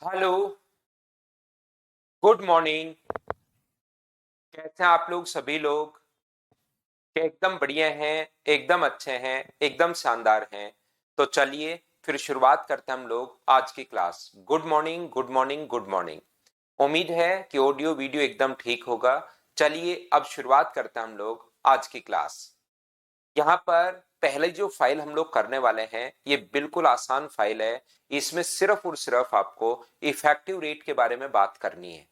Hello. Good morning. कैसे हैं आप लोग सभी लोग? क्या एकदम बढ़िया हैं, एकदम अच्छे हैं, एकदम शानदार हैं। तो चलिए फिर शुरुआत करते हैं हम लोग आज की class. Good morning, good morning, good morning. उम्मीद है कि ऑडियो वीडियो एकदम ठीक होगा। चलिए अब शुरुआत करते हैं हम लोग आज की क्लास। यहाँ पर पहले जो फाइल हम लोग करने वाले हैं ये बिल्कुल आसान फाइल है। इसमें सिर्फ और सिर्फ आपको इफेक्टिव रेट के बारे में बात करनी है।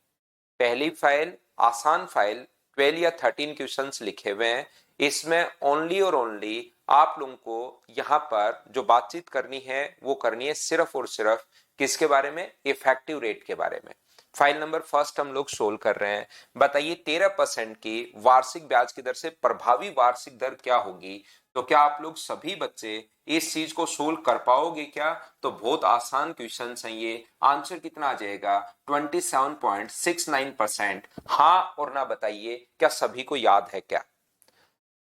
पहली फाइल आसान फाइल, 12 या 13 क्वेश्चंस लिखे हुए हैं। इसमें ओनली और ओनली आप लोगों को यहाँ पर जो बातचीत करनी है वो करनी है सिर्फ और सिर्फ किसके बारे में? इफेक्टिव रेट के बारे में। फाइल नंबर फर्स्ट हम लोग सोल्व कर रहे हैं। बताइए 13% की वार्षिक ब्याज की दर से प्रभावी वार्षिक दर क्या होगी? तो क्या आप लोग सभी बच्चे इस चीज को सोल्व कर पाओगे क्या? तो बहुत आसान क्वेश्चन है ये। आंसर कितना आ जाएगा? 27.69%। हाँ और ना बताइए, क्या सभी को याद है क्या?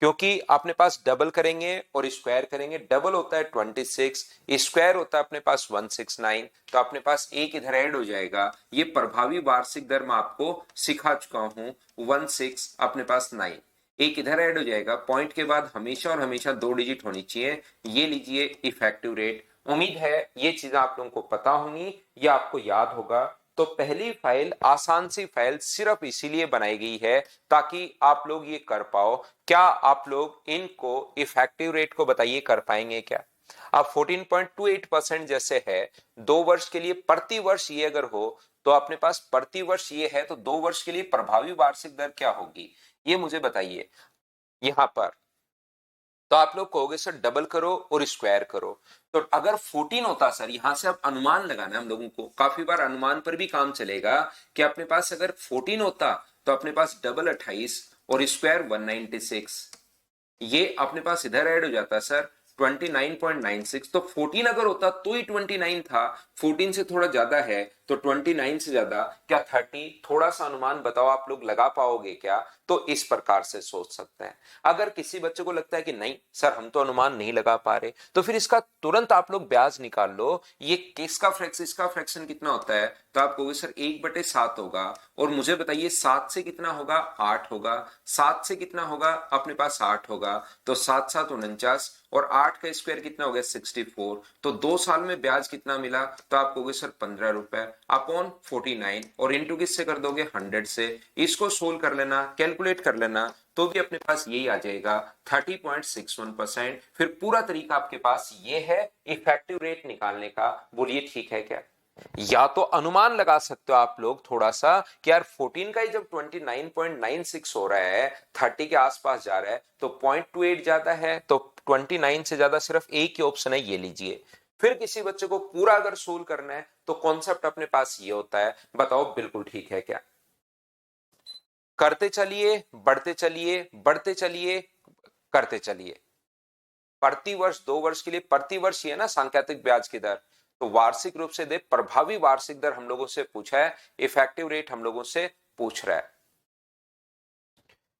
क्योंकि अपने पास डबल करेंगे और स्क्वायर करेंगे। डबल होता है 26, स्क्वायर होता है अपने पास 169। तो अपने पास एक इधर ऐड हो जाएगा। ये प्रभावी वार्षिक दर मैं आपको सिखा चुका हूं। 16 अपने पास 9, एक इधर ऐड हो जाएगा। पॉइंट के बाद हमेशा और हमेशा 2 डिजिट होनी चाहिए। ये लीजिए इफेक्टिव रेट। उम्मीद है ये चीजें आप लोगों को पता होंगी, ये आपको याद होगा। तो पहली फाइल आसान सी फाइल सिर्फ इसीलिए बनाई गई है ताकि आप लोग ये कर पाओ। क्या आप लोग इनको इफेक्टिव रेट को बताइए कर पाएंगे क्या? अब 14.28% जैसे है 2 वर्ष के लिए, प्रति वर्ष ये अगर हो तो अपने पास प्रति वर्ष ये है तो 2 वर्ष के लिए प्रभावी वार्षिक दर क्या होगी ये मुझे बताइए। यहां पर तो आप लोग कहोगे सर डबल करो और स्क्वायर करो। तो अगर 14 होता सर, यहां से अब अनुमान लगाना है हम लोगों को। काफी बार अनुमान पर भी काम चलेगा कि अपने पास अगर 14 होता तो अपने पास डबल 28 और स्क्वायर 196। ये अपने पास इधर ऐड हो जाता सर 29.96। तो 14 अगर होता तो ही 29 था। 14 से थोड़ा ज्यादा है तो 29 से ज्यादा क्या 30? थोड़ा सा अनुमान बताओ, आप लोग लगा पाओगे क्या? तो इस प्रकार से सोच सकते हैं। अगर किसी बच्चे को लगता है कि नहीं सर हम तो अनुमान नहीं लगा पा रहे, तो फिर इसका तुरंत आप लोग ब्याज निकाल लो। ये किसका फ्रैक्शन, इसका फ्रैक्शन कितना होता है? तो आप कहोगे सर 1/7 होगा। और मुझे बताइए 7 से कितना होगा? 8 होगा। 7 से कितना होगा? अपने पास 8 होगा। तो 7×7 = 49 और 8 का स्क्वायर कितना हो गया? 64। तो 2 साल में ब्याज कितना मिला? तो आप कहोगे सर 15 रुपए अपॉन 49 और इंटू किससे कर दोगे? 100 से। इसको सोल्व कर लेना, कैलकुलेट कर लेना, तो भी अपने पास यही आ जाएगा 30.61%। फिर पूरा तरीका आपके पास ये है इफेक्टिव रेट निकालने का। बोलिए ठीक है क्या? या तो अनुमान लगा सकते हो आप लोग थोड़ा सा कि यार 14 का ही जब 29.96 हो रहा है, 30 के आसपास जा रहा है, तो 0.28 ज्यादा है, तो 29 से ज्यादा सिर्फ एक ही ऑप्शन है, ये लीजिए। फिर किसी बच्चे को पूरा अगर सोल्व करना है तो कॉन्सेप्ट अपने पास ये होता है। बताओ बिल्कुल ठीक है क्या? करते चलिए, बढ़ते चलिए, बढ़ते चलिए, करते चलिए। प्रति वर्ष 2 वर्ष के लिए प्रति वर्ष ये है ना सांकेतिक ब्याज की दर। तो वार्षिक रूप से दे, प्रभावी वार्षिक दर हम लोगों से पूछा है, इफेक्टिव रेट हम लोगों से पूछ रहा है।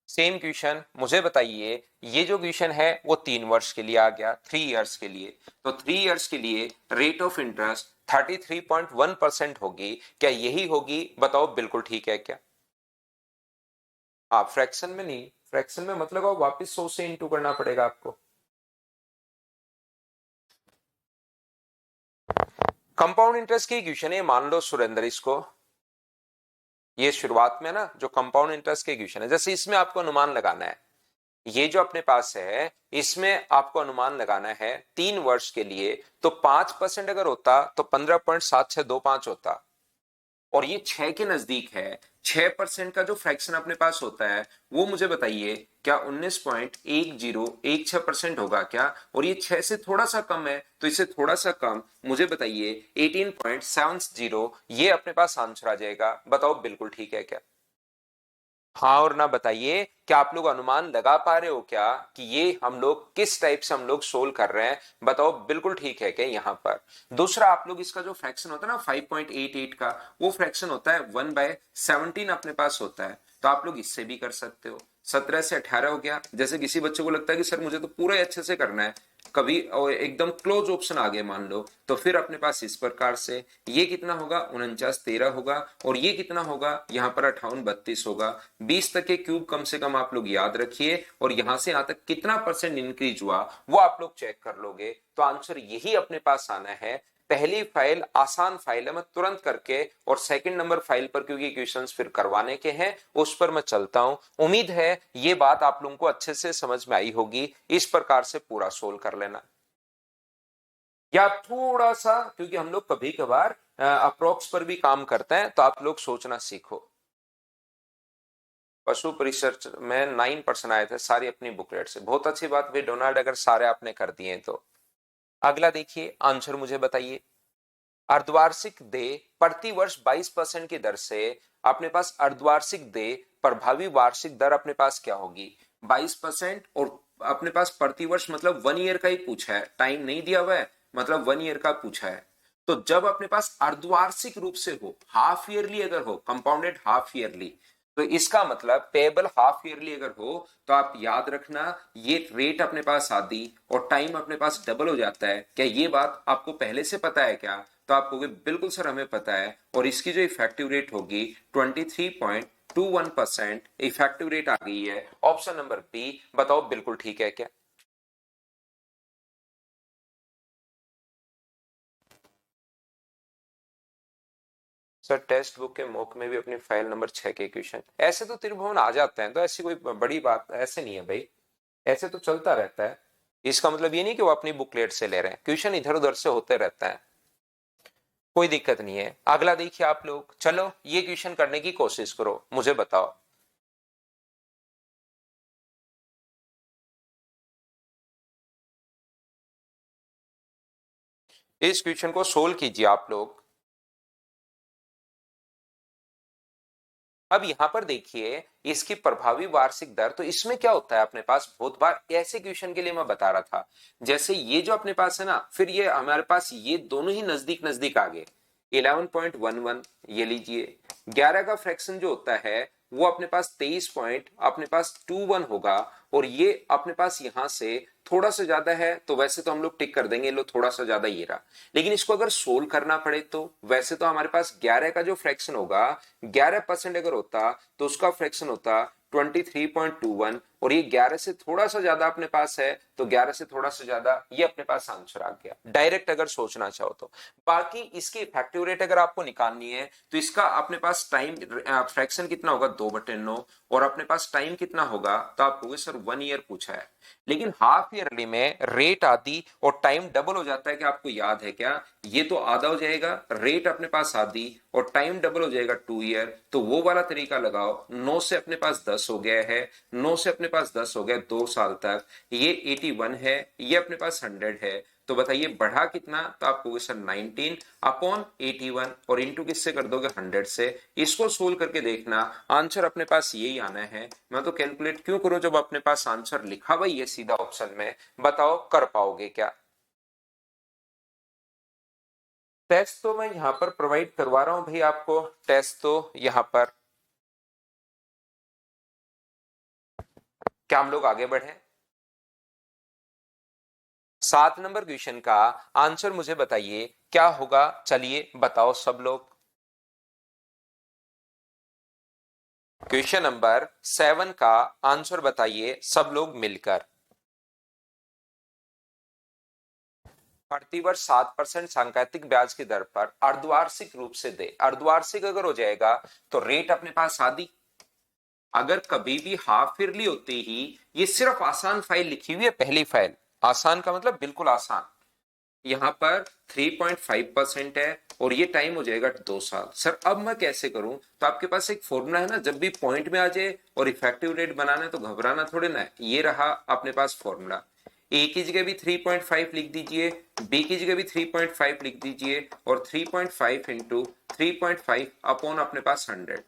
सेम क्वेश्चन मुझे बताइए, ये जो क्वेश्चन है वो 3 वर्ष के लिए आ गया, 3 इयर्स के लिए। तो 3 इयर्स के लिए रेट ऑफ इंटरेस्ट 33.1% होगी। क्या यही होगी? बताओ बिल्कुल ठीक है क्या? हाँ फ्रैक्शन में नहीं, फ्रैक्शन में मतलब अब वापस 100 से इंटू करना पड़ेगा आपको। कंपाउंड इंटरेस्ट की क्वेश्चन है, मान लो सुरेंद्र इसको, ये शुरुआत में ना जो कंपाउंड इंटरेस्ट के क्वेश्चन है, जैसे इसमें आपको अनुमान लगाना है। ये जो अपने पास है इसमें आपको अनुमान लगाना है 3 वर्ष के लिए। तो 5% अगर होता तो 15.7625 होता। और ये 6 के नजदीक है। 6% का जो फ्रैक्शन अपने पास होता है वो मुझे बताइए क्या 19.1016% होगा क्या? और ये 6 से थोड़ा सा कम है तो इससे थोड़ा सा कम, मुझे बताइए 18.70। ये अपने पास आंसर आ जाएगा। बताओ बिल्कुल ठीक है क्या? हाँ और ना बताइए, क्या आप लोग अनुमान लगा पा रहे हो क्या कि ये हम लोग किस टाइप से हम लोग सोल्व कर रहे हैं? बताओ बिल्कुल ठीक है क्या? यहाँ पर दूसरा आप लोग इसका जो फ्रैक्शन होता है ना 5.88 का, वो फ्रैक्शन होता है 1/17 अपने पास होता है। तो आप लोग इससे भी कर सकते हो। 17 से 18 हो गया। जैसे किसी बच्चे को लगता है कि सर मुझे तो पूरा ही अच्छे से करना है, कभी एकदम क्लोज ऑप्शन आ गए मान लो, तो फिर अपने पास इस प्रकार से ये कितना होगा 49 13 होगा, और ये कितना होगा यहाँ पर 58 32 होगा। 20 तक के क्यूब कम से कम आप लोग याद रखिए, और यहां से यहां तक कितना परसेंट इंक्रीज हुआ वो आप लोग चेक कर लोगे, तो आंसर यही अपने पास आना है। पहली फाइल आसान फाइल है, मैं तुरंत करके, और सेकंड नंबर फाइल पर क्योंकि क्वेश्चंस फिर करवाने के हैं उस पर मैं चलता हूं। उम्मीद है ये बात आप लोगों को अच्छे से समझ में आई होगी। इस प्रकार से पूरा सोल्व कर लेना, या थोड़ा सा क्योंकि हम लोग कभी कभार अप्रोक्स पर भी काम करते हैं, तो आप लोग सोचना सीखो। पशु रिसर्च में 9% आए थे सारी अपनी बुकलेट से, बहुत अच्छी बात भाई डोनाल्ड, अगर सारे आपने कर दिए तो। अगला देखिए आंसर मुझे बताइए। अर्धवार्षिक देय प्रति वर्ष 22% की दर से अपने पास अर्धवार्षिक देय प्रभावी वार्षिक दर अपने पास क्या होगी 22%, और अपने पास प्रति वर्ष मतलब 1 ईयर का ही पूछा है, टाइम नहीं दिया हुआ है, मतलब 1 ईयर का पूछा है। तो जब अपने पास अर्धवार्षिक रूप से हो, हाफ ईयरली अगर हो, कंपाउंडेड हाफ ईयरली, तो इसका मतलब पेबल हाफ ईयरली अगर हो, तो आप याद रखना ये रेट अपने पास आदि और टाइम अपने पास डबल हो जाता है। क्या ये बात आपको पहले से पता है क्या? तो आप कहोगे बिल्कुल सर हमें पता है, और इसकी जो इफेक्टिव रेट होगी 23.21% इफेक्टिव रेट आ गई है। ऑप्शन नंबर बी, बताओ बिल्कुल ठीक है क्या? सर टेक्स्ट बुक के मॉक में भी अपनी फाइल नंबर 6 के क्वेश्चन ऐसे तो त्रिभुवन आ जाते हैं, तो ऐसी कोई बड़ी बात ऐसे नहीं है भाई, ऐसे तो चलता रहता है। इसका मतलब ये नहीं कि वो अपनी बुकलेट से ले रहे हैं, क्वेश्चन इधर उधर से होते रहता है, कोई दिक्कत नहीं है। अगला देखिए आप लोग, चलो ये क्वेश्चन करने की कोशिश करो, मुझे बताओ। इस क्वेश्चन को सोल्व कीजिए आप लोग। अब यहां पर देखिए इसकी प्रभावी वार्षिक दर, तो इसमें क्या होता है अपने पास बहुत बार ऐसे क्वेश्चन के लिए मैं बता रहा था, जैसे ये जो अपने पास है ना, फिर ये हमारे पास ये दोनों ही नजदीक नजदीक आ गए। 11.11 ये लीजिए, 11 का फ्रैक्शन जो होता है वो अपने पास 23 पॉइंट अपने पास 21 होगा, और ये अपने पास यहां से थोड़ा सा ज्यादा है, तो वैसे तो हम लोग टिक कर देंगे लो थोड़ा सा ज्यादा ये रहा, लेकिन इसको अगर सोल्व करना पड़े तो वैसे तो हमारे पास 11 का जो फ्रैक्शन होगा 11% अगर होता तो उसका फ्रैक्शन होता 23.21, और ये 11 से थोड़ा सा ज्यादा अपने पास है, तो 11 से थोड़ा सा ज्यादा ये अपने पास आंसर आ गया डायरेक्ट अगर सोचना चाहो तो। बाकी इसकी इफेक्टिव रेट अगर आपको निकालनी है तो इसका अपने पास टाइम फ्रैक्शन कितना होगा 2/9, और अपने पास टाइम कितना होगा, तो आप कहोगे सर 1 ईयर पूछा है, लेकिन हाफ ईयरली में रेट आदि और टाइम डबल हो जाता है, कि आपको याद है क्या? ये तो आधा हो जाएगा, रेट अपने पास आधी और टाइम डबल हो जाएगा 2 ईयर, तो वो वाला तरीका लगाओ। 9 से अपने पास 10 हो गया है, 9 से अपने पास 10 हो गया 2 साल तक, ये 81 है, ये अपने पास 100 है, तो बताइए बढ़ा कितना? तो आप कहोगे सर 19 अपॉन 81, और इंटू किससे कर दोगे 100 से। इसको सोल्व करके देखना, आंसर अपने पास यही आना है। मैं तो कैलकुलेट क्यों करूं जब अपने पास आंसर लिखा हुआ ये सीधा ऑप्शन में, बताओ कर पाओगे क्या? टेस्ट तो मैं यहां पर प्रोवाइड करवा रहा हूं भाई आपको, टेस्ट तो यहां पर। क्या हम लोग आगे बढ़े? 7 नंबर क्वेश्चन का आंसर मुझे बताइए क्या होगा, चलिए बताओ सब लोग। क्वेश्चन नंबर 7 का आंसर बताइए सब लोग मिलकर। प्रतिवर्ष 7% सांकेतिक ब्याज की दर पर अर्धवार्षिक रूप से दे, अर्धवार्षिक अगर हो जाएगा तो रेट अपने पास आदि, अगर कभी भी हाफ ईयरली होते ही, ये सिर्फ आसान फाइल लिखी हुई है पहली फाइल, आसान का मतलब बिल्कुल आसान, यहाँ पर 3.5% है, और ये टाइम हो जाएगा 2 साल। सर अब मैं कैसे करूं? तो आपके पास एक फॉर्मूला है ना, जब भी पॉइंट में आ जाए और इफेक्टिव रेट बनाना है तो घबराना थोड़े ना है, ये रहा अपने पास फॉर्मूला। ए की जगह भी 3.5 लिख दीजिए, बी की जगह भी 3.5 लिख दीजिए, और 3.5 इंटू 3.5 अपॉन अपने पास 100,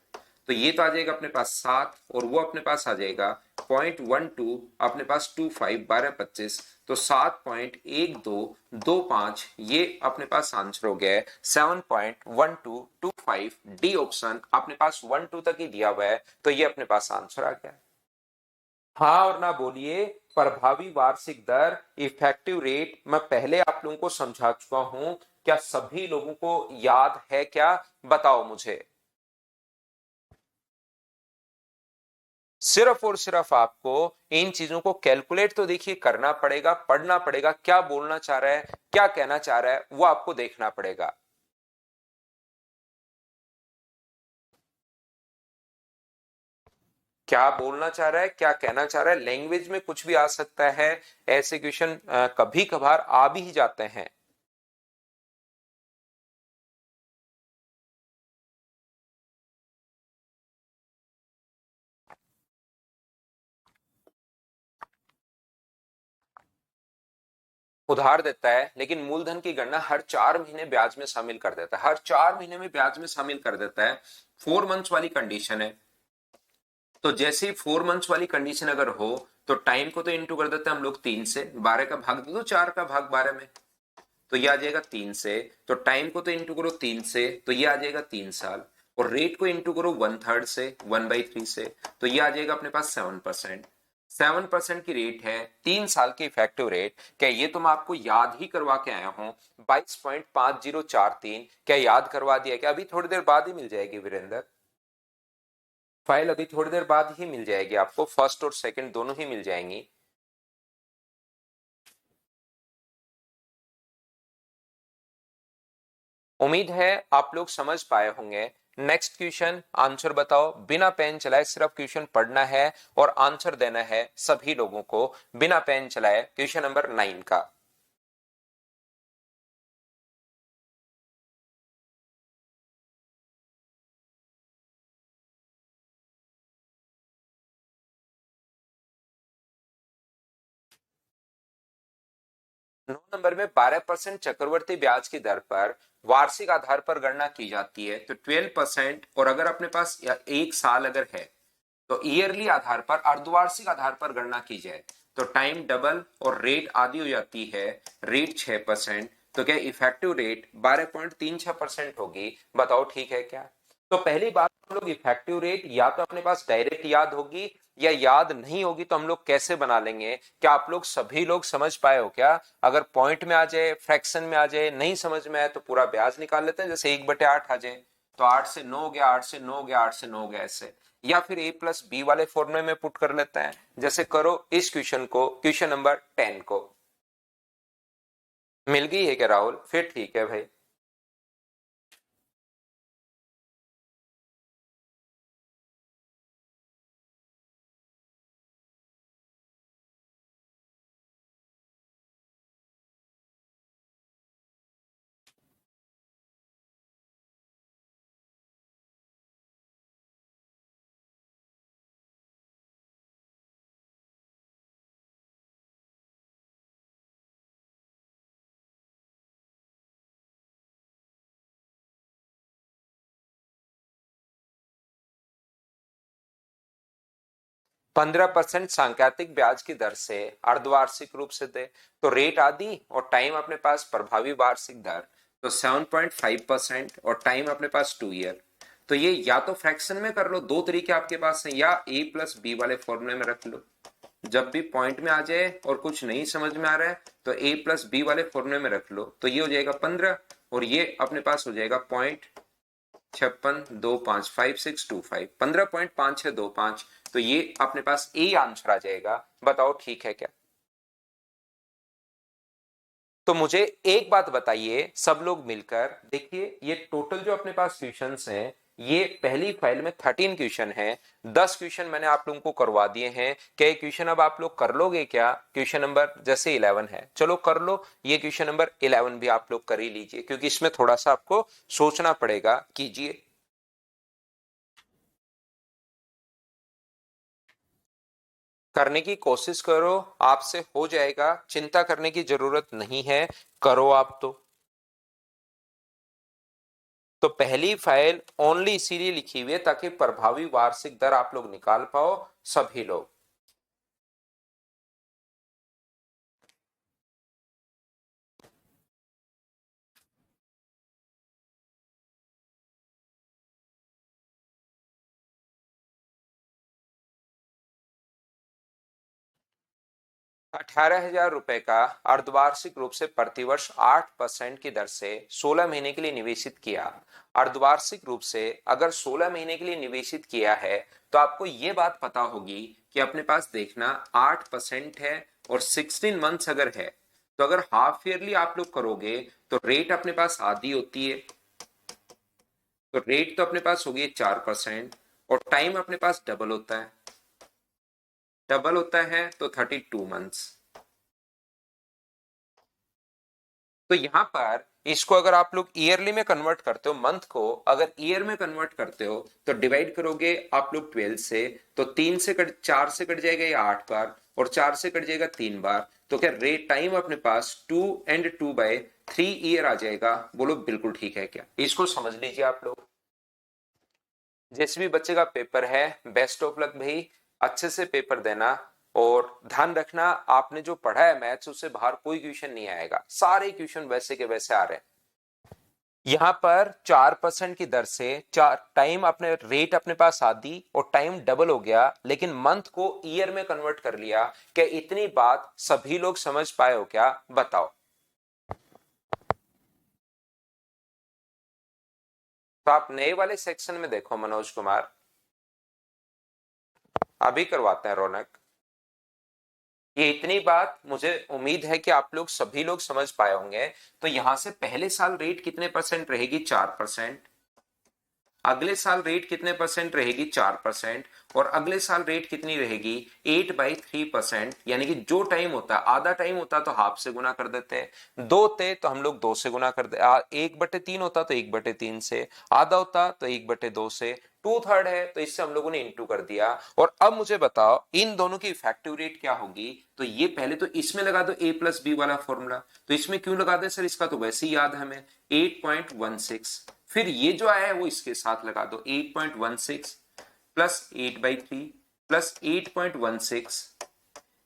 तो ये तो आ जाएगा अपने पास 7, और वो अपने पास आ जाएगा 0.12 अपने पास 25 12 25, तो 7.1225, ये अपने पास आंसर हो गया है 7.1225। डी ऑप्शन अपने पास 1 2 तक ही दिया हुआ है, तो ये अपने पास आंसर आ गया। हाँ और ना बोलिए। प्रभावी वार्षिक दर, इफेक्टिव रेट, मैं पहले आप लोगों को समझा चुका हूं। क्या सभी लोगों को याद है क्या? बताओ मुझे। सिर्फ और सिर्फ आपको इन चीजों को कैलकुलेट तो देखिए करना पड़ेगा, पढ़ना पड़ेगा, क्या बोलना चाह रहा है, क्या कहना चाह रहा है, वो आपको देखना पड़ेगा। क्या बोलना चाह रहा है, क्या कहना चाह रहा है, लैंग्वेज में कुछ भी आ सकता है। ऐसे क्वेश्चन कभी कभार आ भी ही जाते हैं। उधार देता है लेकिन मूलधन की गणना हर 4 महीने ब्याज में शामिल कर देता है, हर 4 महीने में ब्याज में शामिल कर देता है। 4 मंथ्स वाली कंडीशन है। तो जैसे ही 4 मंथ्स वाली कंडीशन अगर हो तो टाइम को तो इंटू कर देते हैं हम लोग 3 से, 12 का भाग दे दो 4 का भाग 12 में, तो ये आ जाएगा 3 से। तो टाइम को तो इंटू करो 3 से, तो ये आ जाएगा 3 साल। और रेट को इंटू करो 1/3 से, 1/3 से, तो ये आ जाएगा अपने पास 7%। 7% की रेट है, 3 साल की इफेक्टिव रेट। क्या ये तो मैं आपको याद ही करवा के आया हूं? 22.5043, क्या याद करवा दिया? क्या अभी थोड़ी देर बाद ही मिल जाएगी वीरेंद्र? फाइल अभी थोड़ी देर बाद ही मिल जाएगी आपको, फर्स्ट और सेकंड दोनों ही मिल जाएंगी। उम्मीद है आप लोग समझ पाए होंगे। नेक्स्ट क्वेश्चन आंसर बताओ, बिना पेन चलाए सिर्फ क्वेश्चन पढ़ना है और आंसर देना है सभी लोगों को, बिना पेन चलाए, क्वेश्चन नंबर 9 का। नौ नंबर में 12% चक्रवर्ती ब्याज की दर पर वार्षिक आधार पर गणना की जाती है, तो 12%। और अगर अपने पास एक साल अगर है तो ईयरली आधार पर, अर्धवार्षिक आधार पर गणना की जाए तो टाइम डबल और रेट आधी हो जाती है, रेट 6%। तो क्या इफेक्टिव रेट 12.36% होगी? बताओ ठीक है क्या? तो पहली बात, हम लोग इफेक्टिव रेट या तो अपने पास डायरेक्ट याद होगी या याद नहीं होगी तो हम लोग कैसे बना लेंगे? क्या आप लोग सभी लोग समझ पाए हो क्या? अगर पॉइंट में आ जाए, फ्रैक्शन में आ जाए, नहीं समझ में आए तो पूरा ब्याज निकाल लेते हैं, जैसे 1/8 आ जाए तो 8 से 9 हो गया, 8 से 9 हो गया, 8 से 9 हो गया, ऐसे। या फिर A+B वाले फॉर्मूले में पुट कर लेते हैं, जैसे करो इस क्वेश्चन को, क्वेश्चन नंबर 10 को। मिल गई है क्या राहुल? फिर ठीक है भाई। पंद्रह परसेंट सांकेतिक ब्याज की दर से अर्धवार्षिक रूप से दे, तो रेट आदि और टाइम अपने पास प्रभावी वार्षिक दर, तो 7.5% और टाइम अपने पास 2 ईयर। तो ये या तो फ्रैक्शन में कर लो, दो तरीके आपके पास हैं, या A+B वाले फॉर्मूले में रख लो। जब भी पॉइंट में आ जाए और कुछ नहीं समझ में आ रहा है तो A+B वाले फॉर्मूले में रख लो, तो ये हो जाएगा 15 और ये अपने पास हो जाएगा 0.5625, 5625, 15.5625। तो ये अपने पास ए आंसर आ जाएगा। बताओ ठीक है क्या? तो मुझे एक बात बताइए सब लोग मिलकर, देखिए ये टोटल जो अपने पास क्वेश्चंस हैं, ये पहली फाइल में 13 क्वेश्चन है। 10 क्वेश्चन मैंने आप लोगों को करवा दिए हैं। क्या ये क्वेश्चन अब आप लोग कर लोगे क्या? क्वेश्चन नंबर जैसे 11 है, चलो कर लो। ये क्वेश्चन नंबर 11 भी आप लोग कर ही लीजिए, क्योंकि इसमें थोड़ा सा आपको सोचना पड़ेगा, कीजिए। करने की कोशिश करो, आपसे हो जाएगा, चिंता करने की जरूरत नहीं है, करो आप तो पहली फाइल ओनली इसीलिए लिखी हुई है ताकि प्रभावी वार्षिक दर आप लोग निकाल पाओ, सभी लोग। 18,000 रुपए का अर्धवार्षिक रूप से प्रतिवर्ष 8% की दर से 16 महीने के लिए निवेशित किया। अर्धवार्षिक रूप से अगर 16 महीने के लिए निवेशित किया है तो आपको ये बात पता होगी कि अपने पास देखना 8% है और 16 मंथ्स अगर है तो अगर हाफ ईयरली आप लोग करोगे तो रेट अपने पास आधी होती है, तो रेट तो अपने पास होगी 4% और टाइम अपने पास डबल होता है, डबल होता है तो 32 मंथ्स। तो यहां पर इसको अगर आप लोग ईयरली में कन्वर्ट करते हो, मंथ को अगर ईयर में कन्वर्ट करते हो तो डिवाइड करोगे आप लोग 12 से, तो 4 से कट जाएगा ये 8 बार और 4 से कट जाएगा 3 बार, तो क्या रेट टाइम अपने पास 2 एंड 2/3 ईयर आ जाएगा। बोलो बिल्कुल ठीक है क्या? इसको समझ लीजिए आप लोग। जैसे भी बच्चे का पेपर है, बेस्ट ऑफ लक भाई, अच्छे से पेपर देना और ध्यान रखना आपने जो पढ़ा है मैथ्स उससे बाहर कोई क्वेश्चन नहीं आएगा, सारे क्वेश्चन वैसे के वैसे आ रहे हैं। यहां पर 4% की दर से चार टाइम अपने रेट अपने पास आधी और टाइम डबल हो गया, लेकिन मंथ को ईयर में कन्वर्ट कर लिया। क्या इतनी बात सभी लोग समझ पाए हो क्या? बताओ। तो आप नए वाले सेक्शन में देखो मनोज कुमार, अभी करवाते हैं रौनक। ये इतनी बात मुझे उम्मीद है कि आप लोग सभी लोग समझ पाए होंगे। तो यहां से पहले साल रेट कितने परसेंट रहेगी? 4%। अगले साल रेट कितने परसेंट रहेगी? 4%। और अगले साल रेट कितनी रहेगी? 8/3%। यानी कि जो टाइम होता है, आधा टाइम होता तो हाफ से गुना कर देते हैं, 2 थे तो हम लोग 2 से गुना कर दे, 1/3 होता तो 1/3 से, आधा होता तो 1/2 से, 2/3 है तो इससे हम लोगों ने इंटू कर दिया। और अब मुझे बताओ इन दोनों की इफेक्टिव रेट क्या होगी? तो ये पहले तो इसमें लगा दो A+B वाला फॉर्मूला। तो इसमें क्यों लगा दे सर? इसका तो वैसे ही याद है हमें, 8.16। फिर ये जो आया है वो इसके साथ लगा दो, 8.16 प्लस 8/3 प्लस 8.16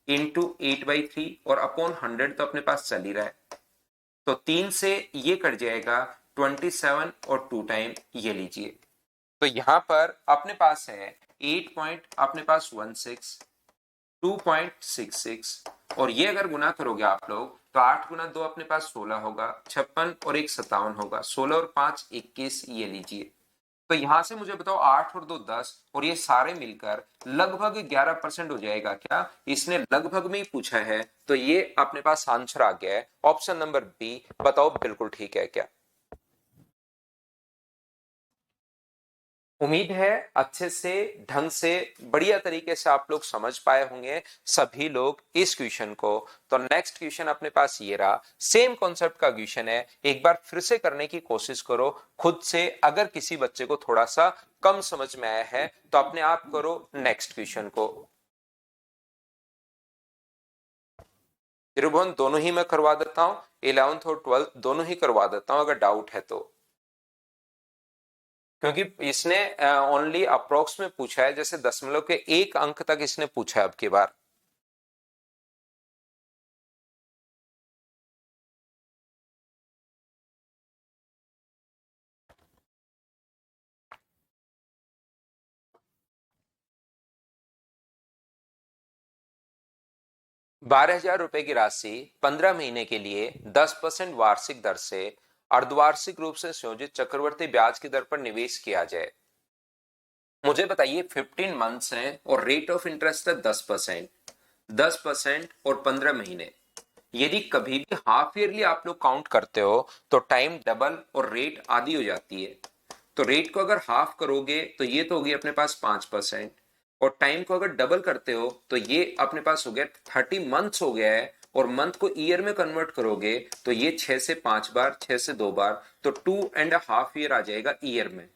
इंटू 8/3 और अपॉन 100 तो अपने पास चल ही रहा है, तो 3 से ये कट जाएगा 27 और 2 टाइम ये लीजिए। तो यहां पर अपने पास है 8 पॉइंट अपने पास 16, 2.66 और ये अगर गुना करोगे आप लोग तो 8 गुना 2 अपने पास 16 होगा, 56 और 1 57 होगा, 16 और 5 21 ये लीजिए। तो यहां से मुझे बताओ 8 और 2 10 और ये सारे मिलकर लगभग 11% हो जाएगा क्या? इसने लगभग में ही पूछा है, तो ये अपने पास आंसर आ गया है ऑप्शन नंबर बी। बताओ बिल्कुल ठीक है क्या? उम्मीद है अच्छे से ढंग से बढ़िया तरीके से आप लोग समझ पाए होंगे सभी लोग इस क्वेश्चन को। तो नेक्स्ट क्वेश्चन अपने पास ये रहा, सेम कॉन्सेप्ट का क्वेश्चन है, एक बार फिर से करने की कोशिश करो खुद से। अगर किसी बच्चे को थोड़ा सा कम समझ में आया है तो अपने आप करो नेक्स्ट क्वेश्चन को। त्रिभुवन दोनों ही मैं करवा देता हूं, 11th और 12th दोनों ही करवा देता हूं अगर डाउट है तो, क्योंकि इसने ओनली अप्रोक्स में पूछा है, जैसे दशमलव के 1 अंक तक इसने पूछा है अब की बार। ₹12,000 की राशि 15 महीने के लिए 10% वार्षिक दर से अर्धवार्षिक रूप से संयोजित चक्रवर्ती ब्याज की दर पर निवेश किया जाए। मुझे बताइए 15 मंथ्स हैं और रेट ऑफ इंटरेस्ट है 10%, 10% और 15 महीने। यदि कभी भी हाफ ईयरली आप लोग काउंट करते हो तो टाइम डबल और रेट आधी हो जाती है। तो रेट को अगर हाफ करोगे तो ये तो होगी अपने पास 5%, और टाइम को अगर डबल करते हो तो ये अपने पास हो गया 30 मंथ्स हो गया है, और मंथ को ईयर में कन्वर्ट करोगे तो ये 6 से 5 बार, 6 से 2 बार, तो 2.5 ईयर आ जाएगा ईयर में।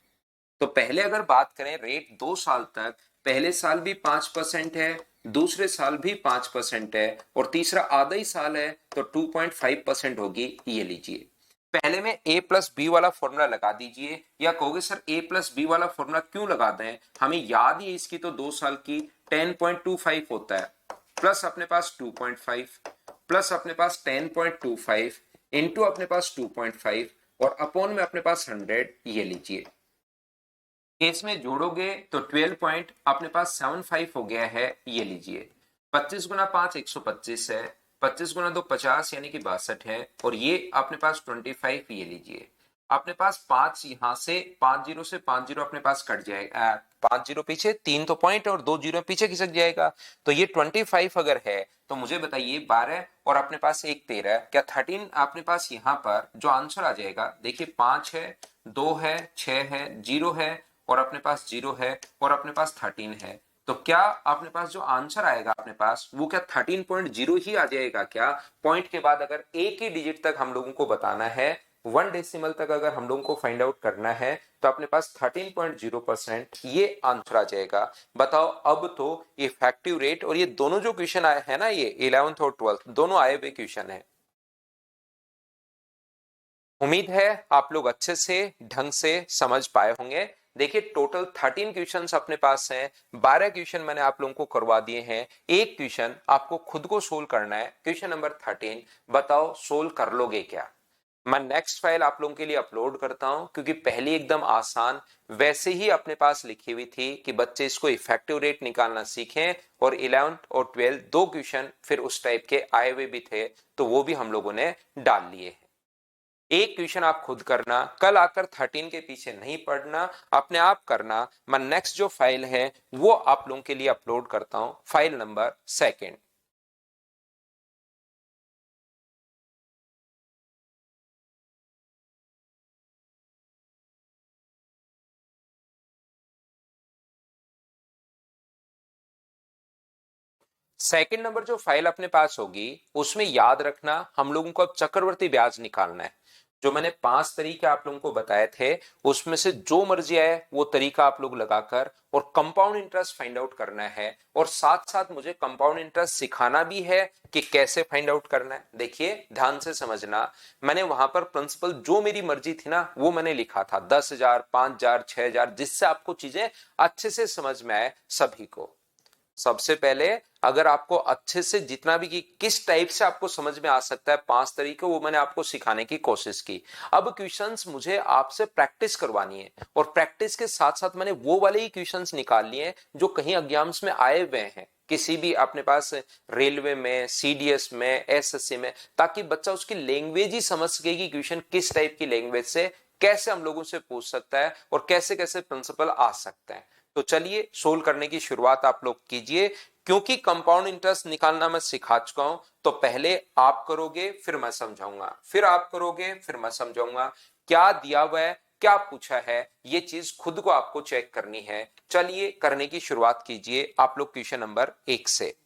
तो पहले अगर बात करें रेट 2 साल तक, पहले साल भी 5% है, दूसरे साल भी 5% है और तीसरा आधा ही साल है तो 2.5% होगी, ये लीजिए। पहले में A+B वाला फॉर्मूला लगा दीजिए, या कहोगे सर A+B वाला फॉर्मूला क्यों लगा दें, हमें याद ही है इसकी तो 2 साल की 10.25 होता है, प्लस अपने पास 2.5 प्लस अपने पास 10.25 इंटू अपने पास 2.5 और अपॉन में अपने पास 100, ये लीजिए। केस में जोड़ोगे तो 12 पॉइंट अपने पास 75 हो गया है, ये लीजिए। 25 गुना 5 125 है, 25 गुना 2 50 यानी कि 62 है, और ये अपने पास 25 ये लीजिए। अपने पास 5 यहां से 5 जीरो से 5 जीरो अपने पास कट जाएगा, 5 जीरो पीछे 3 तो पॉइंट और 2 जीरो पीछे खिसक जाएगा। तो ये 25 अगर है तो मुझे बताइए 12 और अपने पास एक 13, क्या 13 अपने पास यहाँ पर जो आंसर आ जाएगा, देखिए 5 है, 2 है, 6 है, 0 है, और अपने पास 0 है, और अपने पास 13 है। तो क्या अपने पास जो आंसर आएगा अपने पास वो क्या 13.0 ही आ जाएगा क्या? पॉइंट के बाद अगर एक ही डिजिट तक हम लोगों को बताना है, 1 डेसिमल तक अगर हम लोगों को फाइंड आउट करना है, तो अपने पास 13.0% ये आंसर आ जाएगा। बताओ अब तो इफेक्टिव रेट और ये दोनों जो क्वेश्चन आए हैं ना, ये 11th और 12th दोनों आए हुए क्वेश्चन है। उम्मीद है आप लोग अच्छे से ढंग से समझ पाए होंगे। देखिए टोटल 13 क्वेश्चंस अपने पास हैं, 12 क्वेश्चन मैंने आप लोगों को करवा दिए हैं, एक क्वेश्चन आपको खुद को सोल्व करना है, क्वेश्चन नंबर 13। बताओ सोल्व कर लोगे क्या? मैं नेक्स्ट फाइल आप लोगों के लिए अपलोड करता हूं, क्योंकि पहली एकदम आसान वैसे ही अपने पास लिखी हुई थी कि बच्चे इसको इफेक्टिव रेट निकालना सीखें, और 11th और 12th दो क्वेश्चन फिर उस टाइप के आए हुए भी थे, तो वो भी हम लोगों ने डाल लिए हैं। एक क्वेश्चन आप खुद करना, कल आकर 13 के पीछे नहीं पढ़ना, अपने आप करना। मैं नेक्स्ट जो फाइल है वो आप लोगों के लिए अपलोड करता हूं, फाइल नंबर 2। सेकंड नंबर जो फाइल अपने पास होगी उसमें याद रखना हम लोगों को अब चक्रवर्ती ब्याज निकालना है। जो मैंने 5 तरीके आप लोगों को बताए थे उसमें से जो मर्जी आए वो तरीका आप लोग लगाकर और कंपाउंड इंटरेस्ट फाइंड आउट करना है, और साथ साथ मुझे कंपाउंड इंटरेस्ट सिखाना भी है कि कैसे फाइंड आउट करना है। देखिए ध्यान से समझना, मैंने वहां पर प्रिंसिपल जो मेरी मर्जी थी ना वो मैंने लिखा था, 10,000, 5,000, 6,000, जिससे आपको चीजें अच्छे से समझ में आए सभी को। सबसे पहले अगर आपको अच्छे से जितना भी कि किस टाइप से आपको समझ में आ सकता है 5 तरीके, वो मैंने आपको सिखाने की कोशिश की। अब क्वेश्चंस मुझे आपसे प्रैक्टिस करवानी है, और प्रैक्टिस के साथ साथ मैंने वो वाले ही क्वेश्चंस निकाल लिए हैं जो कहीं एग्जाम्स में आए हुए हैं, किसी भी अपने पास रेलवे में, सीडीएस में, एसएससी में, ताकि बच्चा उसकी लैंग्वेज ही समझ सके कि क्वेश्चन किस टाइप की लैंग्वेज से कैसे हम लोगों से पूछ सकता है और कैसे कैसे प्रिंसिपल आ सकते हैं। तो चलिए सोल्व करने की शुरुआत आप लोग कीजिए। क्योंकि कंपाउंड इंटरेस्ट निकालना मैं सिखा चुका हूं, तो पहले आप करोगे फिर मैं समझाऊंगा, फिर आप करोगे फिर मैं समझाऊंगा। क्या दिया हुआ है, क्या पूछा है, ये चीज खुद को आपको चेक करनी है। चलिए करने की शुरुआत कीजिए आप लोग क्वेश्चन नंबर 1 से।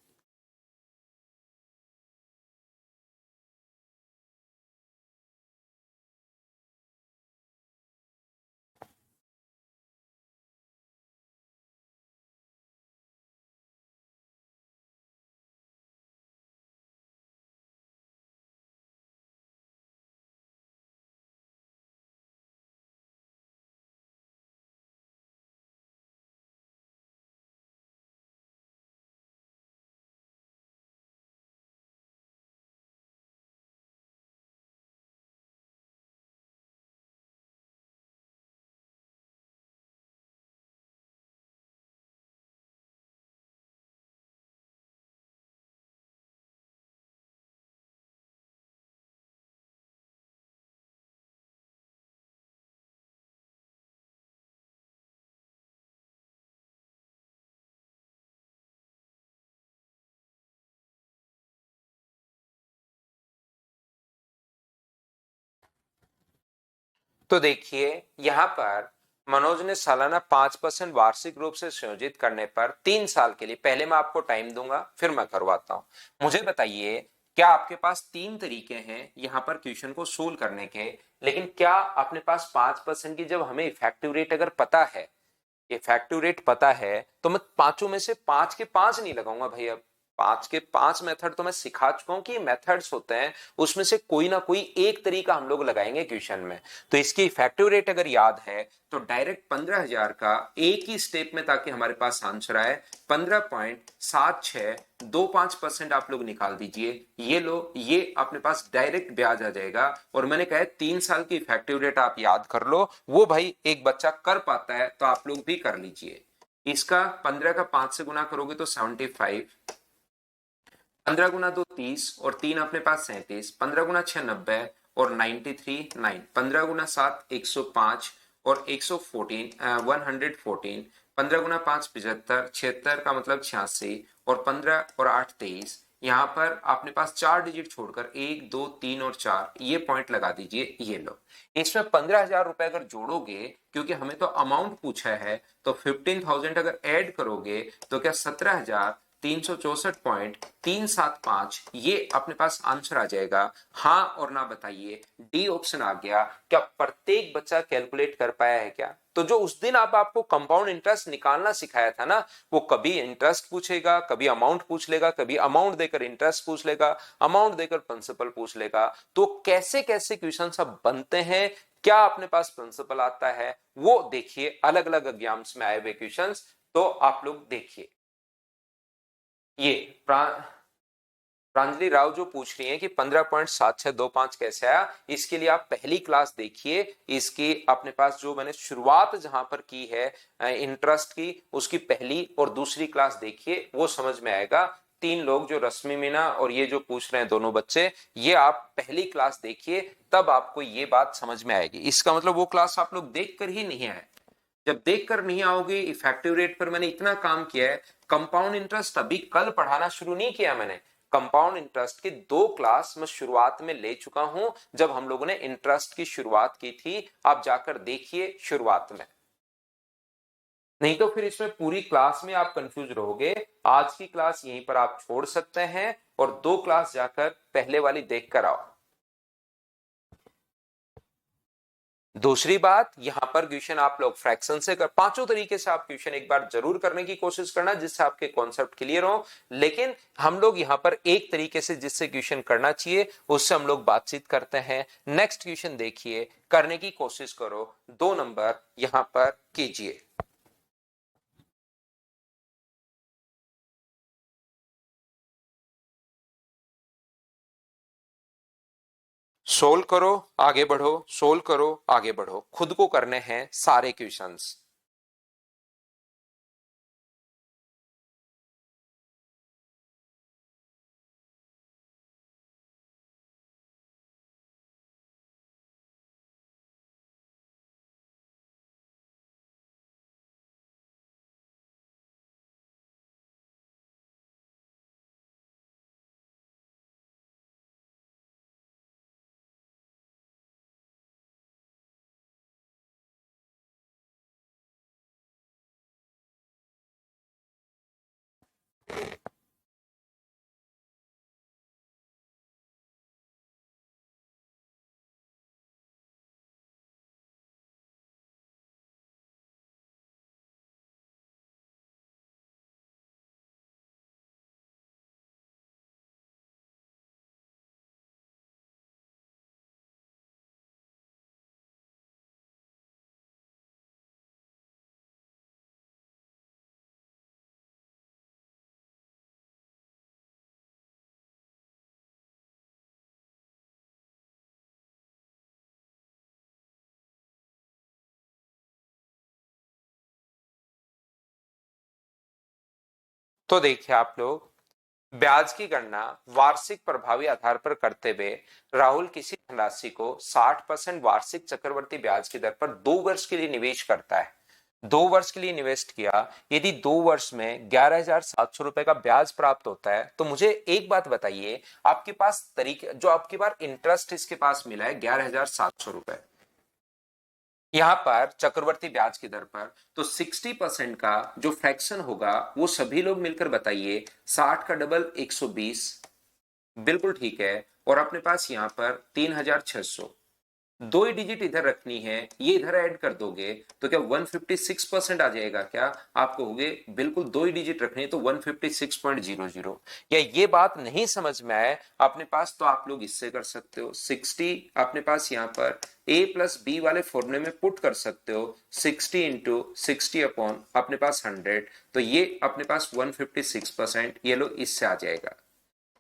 तो देखिए यहां पर मनोज ने सालाना 5% वार्षिक रूप से संयोजित करने पर 3 साल के लिए, पहले मैं आपको टाइम दूंगा फिर मैं करवाता हूं। मुझे बताइए क्या आपके पास 3 तरीके हैं यहां पर क्वेश्चन को सोल्व करने के, लेकिन क्या अपने पास 5% की, जब हमें इफेक्टिव रेट अगर पता है, इफेक्टिव रेट पता है, तो मैं पांचों में से 5 के 5 नहीं लगाऊंगा भाई। अब 5 के 5 मेथड तो मैं सिखा चुका हूं कि मेथड्स होते हैं, उसमें से कोई ना कोई एक तरीका हम लोग लगाएंगे क्वेश्चन में। तो इसकी इफेक्टिव रेट अगर याद है तो डायरेक्ट 15,000 का एक ही स्टेप में, ताकि हमारे पास आंसर आए 15.7625% आप लोग निकाल दीजिए। ये लो, ये अपने पास डायरेक्ट ब्याज आ जाएगा। और मैंने कहा 3 साल की इफेक्टिव रेट आप याद कर लो, वो भाई एक बच्चा कर पाता है तो आप लोग भी कर लीजिए। इसका 15 का 5 से गुना करोगे तो 75, 15 गुना 2 30 और 3 अपने पास 37, 15 गुना 6 90 और 93 9, 15 गुना 7 105 और 114, 15 गुना 5 75, 76 का मतलब 86 और 15 और 8 23। यहाँ पर अपने पास 4 डिजिट छोड़कर 1 2 3 और 4 ये पॉइंट लगा दीजिए। ये लो, इसमें 15,000 रुपए अगर जोड़ोगे, क्योंकि हमें तो अमाउंट पूछा है, तो 15,000 अगर ऐड करोगे तो क्या 17,364.375 ये अपने पास आंसर आ जाएगा। हाँ और ना बताइए, डी ऑप्शन आ गया। क्या प्रत्येक बच्चा कैलकुलेट कर पाया है क्या? तो जो उस दिन आपको कंपाउंड इंटरेस्ट निकालना सिखाया था ना, वो कभी इंटरेस्ट पूछेगा, कभी अमाउंट पूछ लेगा, कभी अमाउंट देकर इंटरेस्ट पूछ लेगा, अमाउंट देकर प्रिंसिपल पूछ लेगा। तो कैसे कैसे क्वेश्चन सब बनते हैं, क्या अपने पास प्रिंसिपल आता है, वो देखिए अलग अलग एग्जाम्स में आए हुए क्वेश्चन। तो आप लोग देखिए, ये प्रांजलि राव जो पूछ रही हैं कि 15.7625 कैसे आया, इसके लिए आप पहली क्लास देखिए। इसकी अपने पास जो मैंने शुरुआत जहां पर की है इंटरेस्ट की, उसकी पहली और दूसरी क्लास देखिए, वो समझ में आएगा। 3 लोग जो रश्मि मीना और ये जो पूछ रहे हैं दोनों बच्चे, ये आप पहली क्लास देखिए, तब आपको ये बात समझ में आएगी। इसका मतलब वो क्लास आप लोग देखकर ही नहीं आए। जब देखकर नहीं आओगे, इफेक्टिव रेट पर मैंने इतना काम किया है। कंपाउंड इंटरेस्ट अभी कल पढ़ाना शुरू नहीं किया मैंने। कंपाउंड इंटरेस्ट के 2 क्लास मैं शुरुआत में ले चुका हूं, जब हम लोगों ने इंटरेस्ट की शुरुआत की थी। आप जाकर देखिए शुरुआत में, नहीं तो फिर इसमें पूरी क्लास में आप कंफ्यूज रहोगे। आज की क्लास यहीं पर आप छोड़ सकते हैं और 2 क्लास जाकर पहले वाली देख कर आओ। दूसरी बात, यहां पर क्वेश्चन आप लोग फ्रैक्शन से कर, पांचों तरीके से आप क्वेश्चन एक बार जरूर करने की कोशिश करना, जिससे आपके कॉन्सेप्ट क्लियर हो। लेकिन हम लोग यहां पर एक तरीके से जिससे क्वेश्चन करना चाहिए, उससे हम लोग बातचीत करते हैं। नेक्स्ट क्वेश्चन देखिए, करने की कोशिश करो, 2 नंबर यहां पर कीजिए। सोल्व करो, आगे बढ़ो, सोल्व करो, आगे बढ़ो, खुद को करने हैं सारे क्वेश्चंस। तो देखिए आप लोग, ब्याज की गणना वार्षिक प्रभावी आधार पर करते हुए राहुल किसी धनराशि को 60% वार्षिक चक्रवर्ती ब्याज की दर पर 2 वर्ष के लिए निवेश करता है। 2 वर्ष के लिए इन्वेस्ट किया, यदि 2 वर्ष में 11,700 रुपए का ब्याज प्राप्त होता है, तो मुझे एक बात बताइए, आपके पास तरीके जो आपके पास इंटरेस्ट इसके पास मिला है 11,700 रुपए, यहां पर चक्रवर्ती ब्याज की दर पर, तो 60% का जो फ्रैक्शन होगा वो सभी लोग मिलकर बताइए। 60 का डबल 120, बिल्कुल ठीक है। और अपने पास यहां पर 3,600, 2 ही डिजिट इधर रखनी है, ये इधर ऐड कर दोगे तो क्या 156% आ जाएगा क्या? आप कहोगे बिल्कुल 2 ही डिजिट रखनी है तो 156.00। या ये बात नहीं समझ में आए अपने पास, तो आप लोग इससे कर सकते हो। 60 अपने पास यहाँ पर a प्लस बी वाले फॉर्मूले में पुट कर सकते हो। 60 इंटू 60 अपॉन अपने पास 100, तो ये अपने पास 156%, ये लो इससे आ जाएगा।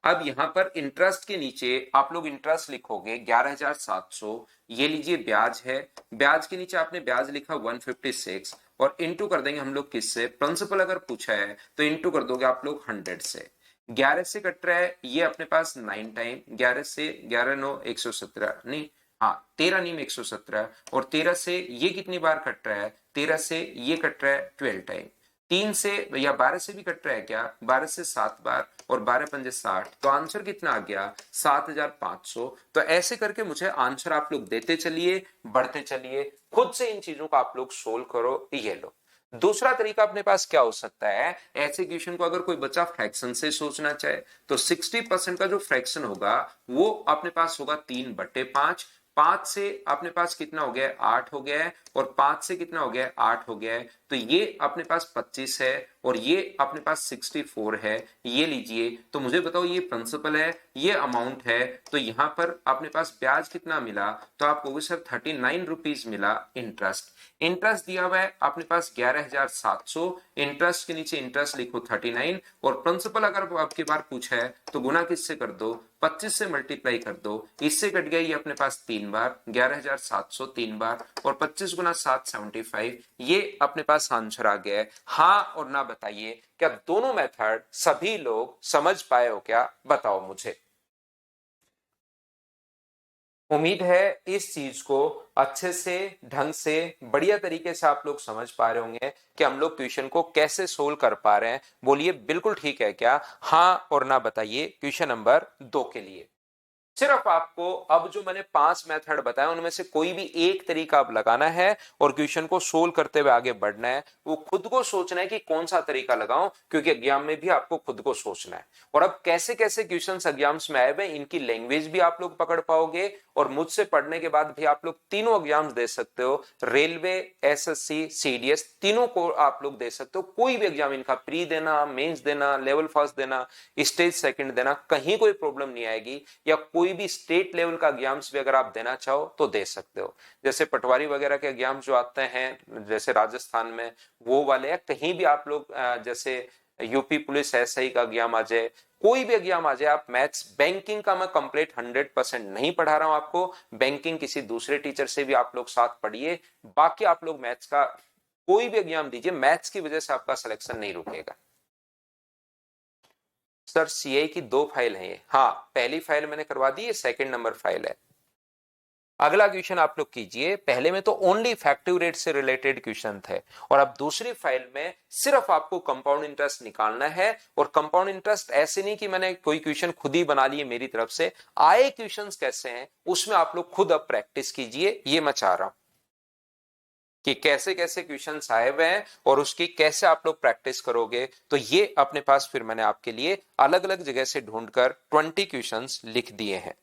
अब यहां पर इंटरेस्ट के नीचे आप लोग इंटरेस्ट लिखोगे 11,700, ये लीजिए ब्याज है, ब्याज के नीचे आपने ब्याज लिखा 156 और इंटू कर देंगे हम लोग किससे, प्रिंसिपल अगर पूछा है तो इंटू कर दोगे आप लोग 100 से। 11 से कट रहा है ये अपने पास 9 टाइम, 11 से 11 9 117 नहीं, हाँ 13 नीम 117, और 13 से ये कितनी बार कट रहा है, 13 से ये कट रहा है 12 टाइम, 3 से या 12 से भी कट रहा है क्या, 12 से 7 बार, और 12 पंजे 60, तो आंसर कितना आ गया 7500। तो ऐसे करके मुझे आंसर आप लोग देते चलिए, बढ़ते चलिए, खुद से इन चीजों को आप लोग सोल्व करो। ये लो दूसरा तरीका अपने पास क्या हो सकता है, ऐसे क्वेश्चन को अगर कोई बच्चा फ्रैक्शन से सोचना चाहे तो 60% का जो फ्रैक्शन होगा वो अपने पास होगा 3/5, 5 से अपने पास कितना हो गया 8 हो गया है, और 5 से कितना हो गया 8 हो गया है, तो ये अपने पास 25 है, और ये अपने पास 64 है। ये लीजिए, तो मुझे बताओ ये प्रिंसिपल है, ये अमाउंट है, तो यहां पर अपने पास ब्याज कितना मिला, तो आपको सर 39 रुपीज मिला इंटरेस्ट। इंटरेस्ट दिया हुआ है अपने पास 11,700, इंटरेस्ट के नीचे इंटरेस्ट लिखो 39, और प्रिंसिपल अगर आपके बार पूछा है तो गुना किससे कर दो, 25 से मल्टीप्लाई कर दो, इससे कट गया ये अपने पास 3 बार 11,700 3 बार, और 25 गुना 7 75, ये अपने पास आंसर आ गया है। हाँ और ना बताइए, क्या दोनों मेथड सभी लोग समझ पाए हो क्या, बताओ मुझे। उम्मीद है इस चीज को अच्छे से, ढंग से, बढ़िया तरीके से आप लोग समझ पा रहे होंगे कि हम लोग क्वेश्चन को कैसे सोल्व कर पा रहे हैं। बोलिए बिल्कुल ठीक है क्या, हाँ और ना बताइए क्वेश्चन नंबर 2 के लिए। सिर्फ आपको अब जो मैंने 5 मेथड बताया उनमें से कोई भी एक तरीका आप लगाना है और क्वेश्चन को सोल्व करते हुए आगे बढ़ना है। वो खुद को सोचना है कि कौन सा तरीका लगाऊं, क्योंकि एग्जाम में भी आपको खुद को सोचना है। और अब कैसे कैसे क्वेश्चन एग्जाम्स में आए हुए इनकी लैंग्वेज भी आप लोग पकड़ पाओगे, और मुझसे पढ़ने के बाद भी आप लोग तीनों एग्जाम्स दे सकते हो, रेलवे, एसएससी, सीडीएस, तीनों को आप लोग दे सकते हो। कोई भी एग्जाम इनका, प्री देना, मेंस देना, लेवल फर्स्ट देना, स्टेज सेकंड देना, कहीं कोई प्रॉब्लम नहीं आएगी। या कोई भी स्टेट लेवल का एग्जाम्स भी अगर आप देना चाहो तो दे सकते हो। जैसे पटवारी वगैरह के एग्जाम्स जो आते हैं जैसे राजस्थान में, वो वाले, या कहीं भी आप लोग जैसे यूपी पुलिस एसआई का एग्जाम आ जाए, कोई भी एग्जाम आ जाए, आप मैथ्स, बैंकिंग का मैं कंप्लीट 100% नहीं पढ़ा रहा हूं आपको, बैंकिंग किसी दूसरे टीचर से भी आप लोग साथ पढ़िए, बाकी आप लोग मैथ्स का कोई भी एग्जाम दीजिए, मैथ्स की वजह से आपका सिलेक्शन नहीं रुकेगा। सर सीए की 2 फाइल है ये, हाँ पहली फाइल मैंने करवा दी, ये सेकंड नंबर फाइल है। अगला क्वेश्चन आप लोग कीजिए, पहले में तो ओनली इफेक्टिव रेट से रिलेटेड क्वेश्चन थे, और अब दूसरी फाइल में सिर्फ आपको कंपाउंड इंटरेस्ट निकालना है। और कंपाउंड इंटरेस्ट ऐसे नहीं कि मैंने कोई क्वेश्चन खुद ही बना लिए मेरी तरफ से, आए क्वेश्चंस कैसे हैं उसमें आप लोग खुद अब प्रैक्टिस कीजिए, ये मैं चाह रहा हूं कि कैसे कैसे क्वेश्चंस आए हुए हैं और उसकी कैसे आप लोग प्रैक्टिस करोगे। तो ये अपने पास फिर मैंने आपके लिए अलग अलग जगह से ढूंढकर 20 क्वेश्चंस लिख दिए हैं।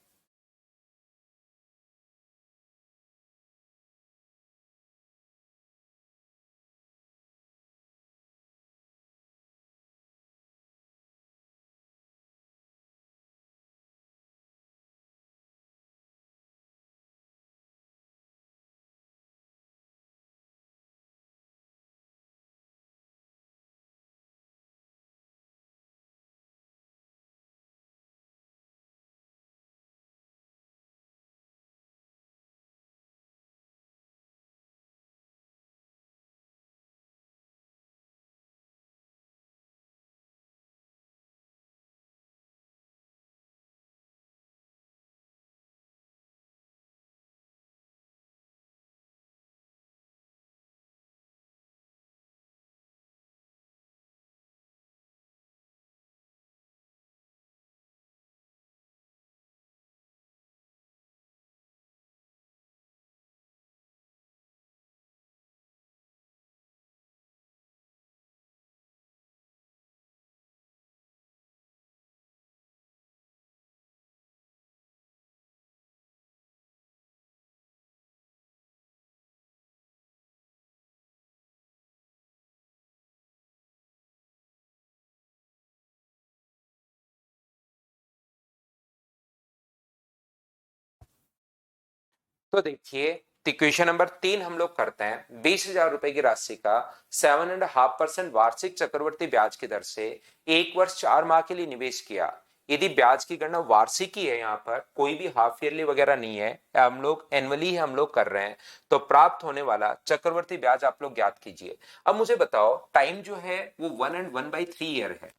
तो देखिए, क्वेश्चन नंबर 3 हम लोग करते हैं। 20,000 रुपए की राशि का 7.5% वार्षिक चक्रवर्ती ब्याज की दर से 1 वर्ष 4 माह के लिए निवेश किया। यदि ब्याज की गणना वार्षिक ही है, यहाँ पर कोई भी हाफ ईयरली वगैरह नहीं है, हम लोग एनुअली ही हम लोग कर रहे हैं, तो प्राप्त होने वाला चक्रवर्ती ब्याज आप लोग ज्ञात कीजिए। अब मुझे बताओ, टाइम जो है वो 1 and 1/3 ईयर है।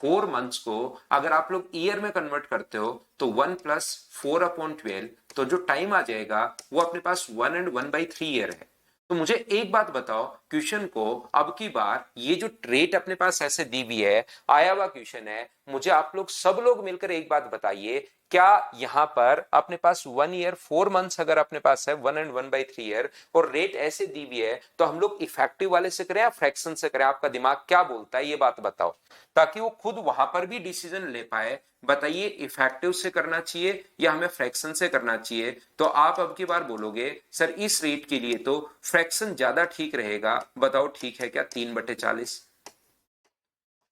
4 मंथ्स को अगर आप लोग ईयर में कन्वर्ट करते हो तो 1+4/12, तो जो टाइम आ जाएगा वो अपने पास 1 and 1/3 ईयर है। तो मुझे एक बात बताओ, क्वेश्चन को अब की बार ये जो रेट अपने पास ऐसे दी हुई है, आया हुआ क्वेश्चन है, मुझे आप लोग सब लोग मिलकर एक बात बताइए, क्या यहां पर अपने पास 1 ईयर 4 मंथ्स अगर अपने पास है 1 and 1/3 ईयर और रेट ऐसे दी हुई है, तो हम लोग इफेक्टिव वाले से करें या फ्रैक्शन से करें? आपका दिमाग क्या बोलता है, ये बात बताओ, ताकि वो खुद वहां पर भी डिसीजन ले पाए। बताइए, इफेक्टिव से करना चाहिए या हमें फ्रैक्शन से करना चाहिए? तो आप अब की बार बोलोगे सर इस रेट के लिए तो फ्रैक्शन ज्यादा ठीक रहेगा। बताओ ठीक है क्या? 3/40।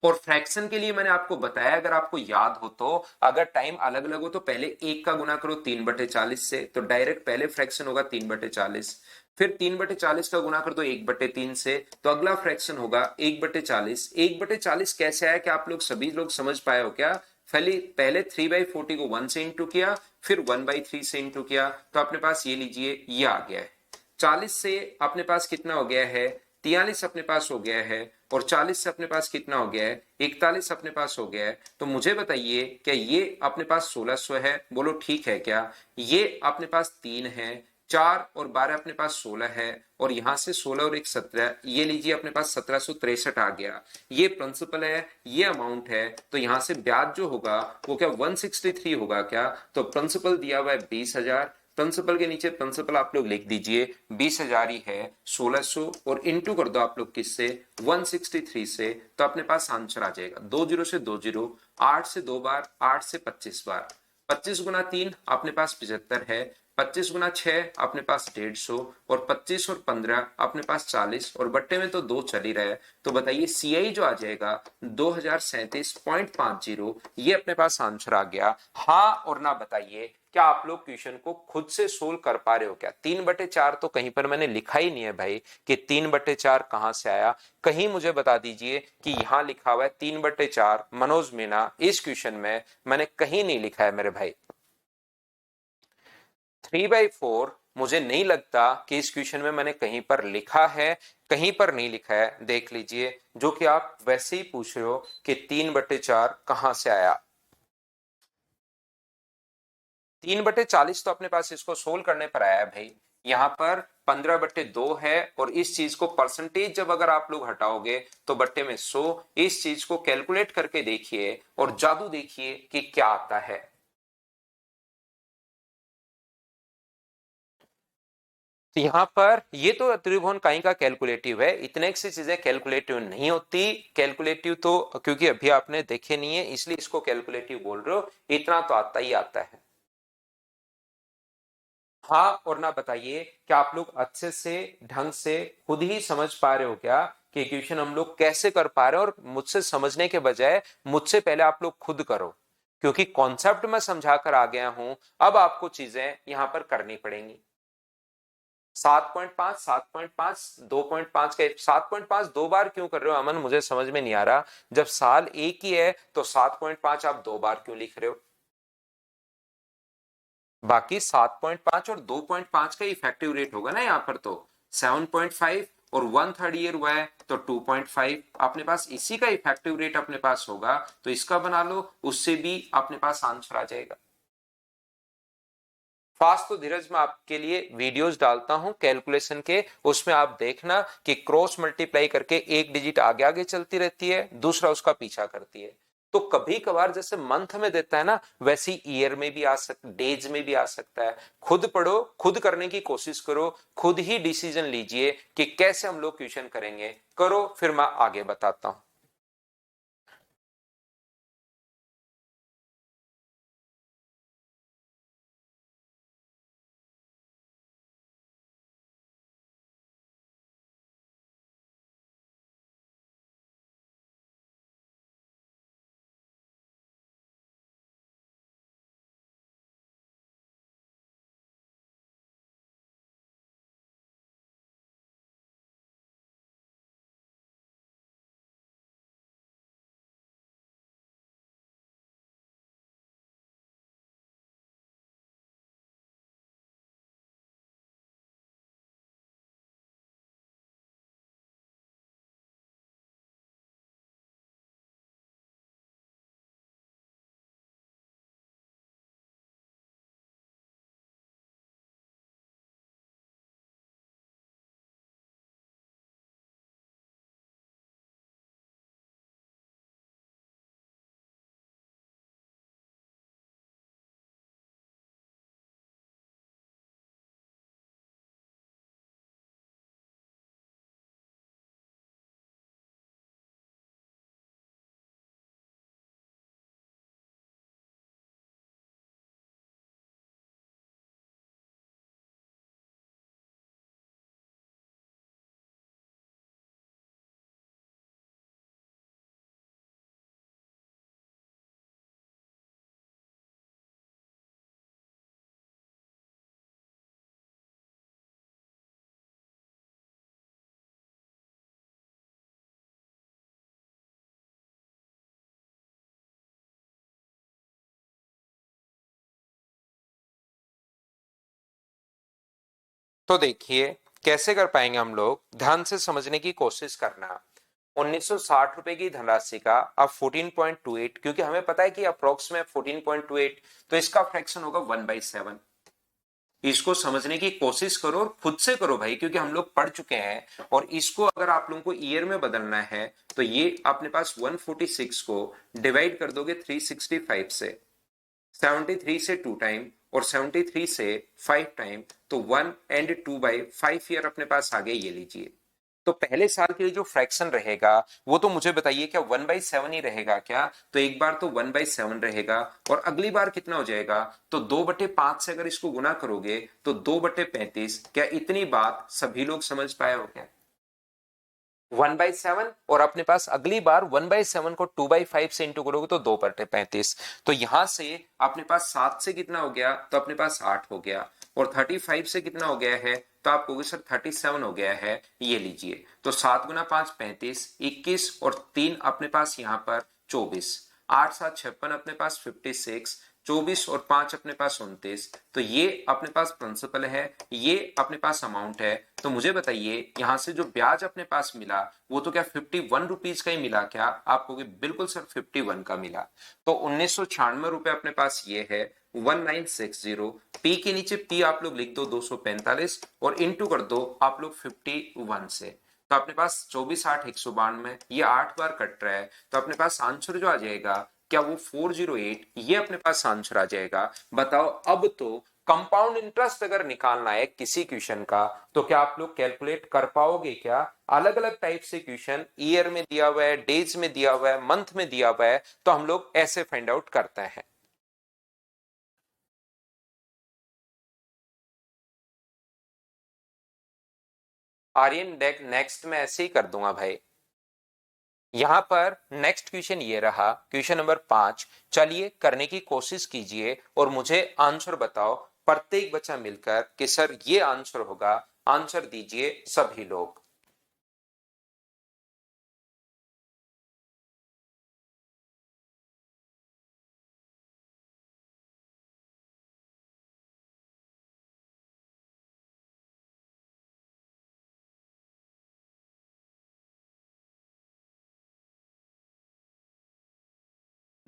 और फ्रैक्शन के लिए मैंने आपको बताया, अगर आपको याद हो तो, अगर टाइम अलग अलग हो तो पहले एक का गुना करो 3/40 से, तो डायरेक्ट पहले फ्रैक्शन होगा 3/40। फिर 3/40 का गुना कर दो 1/3 से, तो अगला फ्रैक्शन होगा 1/40। 1/40 कैसे आया, क्या आप लोग सभी लोग समझ पाए हो क्या? पहले 3/40 को 1 से इंटू किया, फिर 1/3 से इंटू किया, तो अपने पास ये लीजिए ये आ गया है। 40 से अपने पास कितना हो गया है? 43 अपने पास हो गया है। और 40 से अपने पास कितना हो गया है? 41 अपने पास हो गया है। तो मुझे बताइए, क्या ये अपने पास 1600 है? बोलो ठीक है क्या? ये अपने पास 3 है, 4 और 12 अपने पास 16 है, और यहां से 16 और 1 17, ये लीजिए अपने पास 1763 आ गया। ये प्रिंसिपल है, ये अमाउंट है, तो यहां से ब्याज जो होगा वो क्या 163 होगा क्या? तो प्रिंसिपल दिया हुआ है 20,000, प्रिंसिपल के नीचे प्रिंसिपल आप लोग लिख दीजिए 20,000 ही है, 1600 और इंटू कर दो आप लोग किससे? 163 से, तो अपने पास आंसर आ जाएगा 20 से 20, 8 से 2 बार, 8 से 25 बार, 25 गुना 3 अपने पास 75 है, 25 गुना 6 अपने पास 150, और 25 और 15 अपने पास 40, और बट्टे में तो 2 चल ही रहा है। तो बताइए सीआई जो आ जाएगा 2037.50, ये अपने पास आंसर आ गया। हाँ और ना बताइए, क्या आप लोग क्वेश्चन को खुद से सोल्व कर पा रहे हो क्या? 3/4 तो कहीं पर मैंने लिखा ही नहीं है भाई, कि 3/4 कहां से आया। कहीं मुझे बता दीजिए कि यहां लिखा हुआ है 3/4 मनोज मीना, इस क्वेश्चन में मैंने कहीं नहीं लिखा है मेरे भाई। 3/4 मुझे नहीं लगता कि इस क्वेश्चन में मैंने कहीं पर लिखा है, कहीं पर नहीं लिखा है, देख लीजिए, जो कि आप वैसे ही पूछ रहे हो कि 3/4 कहां से आया। 3/40 तो अपने पास इसको सोल्व करने पर आया है भाई। यहां पर 15/2 है, और इस चीज को परसेंटेज जब अगर आप लोग हटाओगे तो बट्टे में 100, इस चीज को कैलकुलेट करके देखिए और जादू देखिए कि क्या आता है। तो यहां पर ये तो त्रिभुवन काई का कैलकुलेटिव है, इतने सी चीजें कैलकुलेटिव नहीं होती। कैलकुलेटिव तो क्योंकि अभी आपने देखे नहीं है इसलिए इसको कैलकुलेटिव बोल रहे हो, इतना तो आता ही आता है। हाँ और ना बताइए, क्या आप लोग अच्छे से ढंग से खुद ही समझ पा रहे हो क्या कि क्वेश्चन हम लोग कैसे कर पा रहे हैं? और मुझसे समझने के बजाय मुझसे पहले आप लोग खुद करो, क्योंकि कॉन्सेप्ट मैं समझा कर आ गया हूं, अब आपको चीजें यहां पर करनी पड़ेंगी। 7.5, 7.5, 2.5 का 7.5 2 बार क्यों कर रहे हो अमन? मुझे समझ में नहीं आ रहा। जब साल एक ही है तो 7.5 आप 2 बार क्यों लिख रहे हो? बाकी 7.5 और 2.5 का इफेक्टिव रेट होगा ना यहाँ पर, तो 7.5 और 1/3 ईयर हुआ है तो 2.5 अपने पास इसी का इफेक्टिव रेट अपने पास होगा, तो इसका बना लो, उससे भी अपने पास आंसर आ जाएगा। फास्ट तो धीरज मैं आपके लिए वीडियोस डालता हूं कैलकुलेशन के, उसमें आप देखना कि क्रॉस मल्टीप्लाई करके एक डिजिट आगे आगे चलती रहती है, दूसरा उसका पीछा करती है। तो कभी कभार जैसे मंथ में देता है ना, वैसी ईयर में भी आ सकता, डेज में भी आ सकता है। खुद पढ़ो, खुद करने की कोशिश करो, खुद ही डिसीजन लीजिए कि कैसे हम लोग क्वेश्चन करेंगे। करो, फिर मैं आगे बताता हूं। तो देखिए कैसे कर पाएंगे हम लोग, ध्यान से समझने की कोशिश करना। 1960 रुपए की धनराशि का अब 14.28, क्योंकि हमें पता है कि अप्रोक्स में 14.28, तो इसका फ्रैक्शन होगा 1/7। इसको समझने की कोशिश करो और खुद से करो भाई, क्योंकि हम लोग पढ़ चुके हैं। और इसको अगर आप लोगों को ईयर में बदलना है तो ये अपने पास 146 को डिवाइड कर दोगे 365 से, 73 से 2 टाइम और 73 से 5 टाइम, तो 1 एंड 2/5 ईयर अपने पास आ गए, ये लीजिए। तो पहले साल के लिए जो फ्रैक्शन रहेगा वो तो मुझे बताइए, क्या 1/7 ही रहेगा क्या? तो एक बार तो 1/7 रहेगा, और अगली बार कितना हो जाएगा? तो 2/5 से अगर इसको गुना करोगे तो 2/35। क्या इतनी बात सभी लोग समझ पाए हो क्या? 1/7, और अपने पास अगली बार 1/7 को 2/5 से इंटू करोगे तो 2/35। तो यहां से अपने पास 7 से कितना हो गया? तो अपने पास 8 हो गया। और 35 से कितना हो गया है? तो आप कहोगे सर 37 हो गया है, ये लीजिए। तो 7 गुना 5 35, 21 और 3 अपने पास यहाँ पर 24, 8 7 56 अपने पास 56, 24 और 5 अपने पास 29। तो ये अपने पास प्रिंसिपल है, ये अपने पास अमाउंट है। तो मुझे बताइए यहां से जो ब्याज अपने पास मिला वो तो क्या 51 रुपीज का ही मिला क्या? आप कहोगे बिल्कुल सर 51 का मिला। तो 1996 रुपए अपने पास ये है 1960। पी के नीचे पी आप लोग लिख दो 245 और इंटू कर दो आप लोग 51 से। तो अपने पास 24 8 192, ये 8 बार कट रहा है, तो अपने पास आंसर जो आ जाएगा क्या वो 408, ये अपने पास आंसर आ जाएगा। बताओ अब तो कंपाउंड इंटरेस्ट अगर निकालना है किसी क्वेश्चन का तो क्या आप लोग कैलकुलेट कर पाओगे क्या? अलग अलग टाइप से क्वेश्चन ईयर में दिया हुआ है, डेज में दिया हुआ है, मंथ में दिया हुआ है, तो हम लोग ऐसे फाइंड आउट करते हैं। आर्यन नेक्स्ट में ऐसे ही कर दूंगा भाई। यहां पर नेक्स्ट क्वेश्चन ये रहा, क्वेश्चन नंबर 5। चलिए करने की कोशिश कीजिए और मुझे आंसर बताओ, प्रत्येक बच्चा मिलकर कि सर ये आंसर होगा। आंसर दीजिए सभी लोग।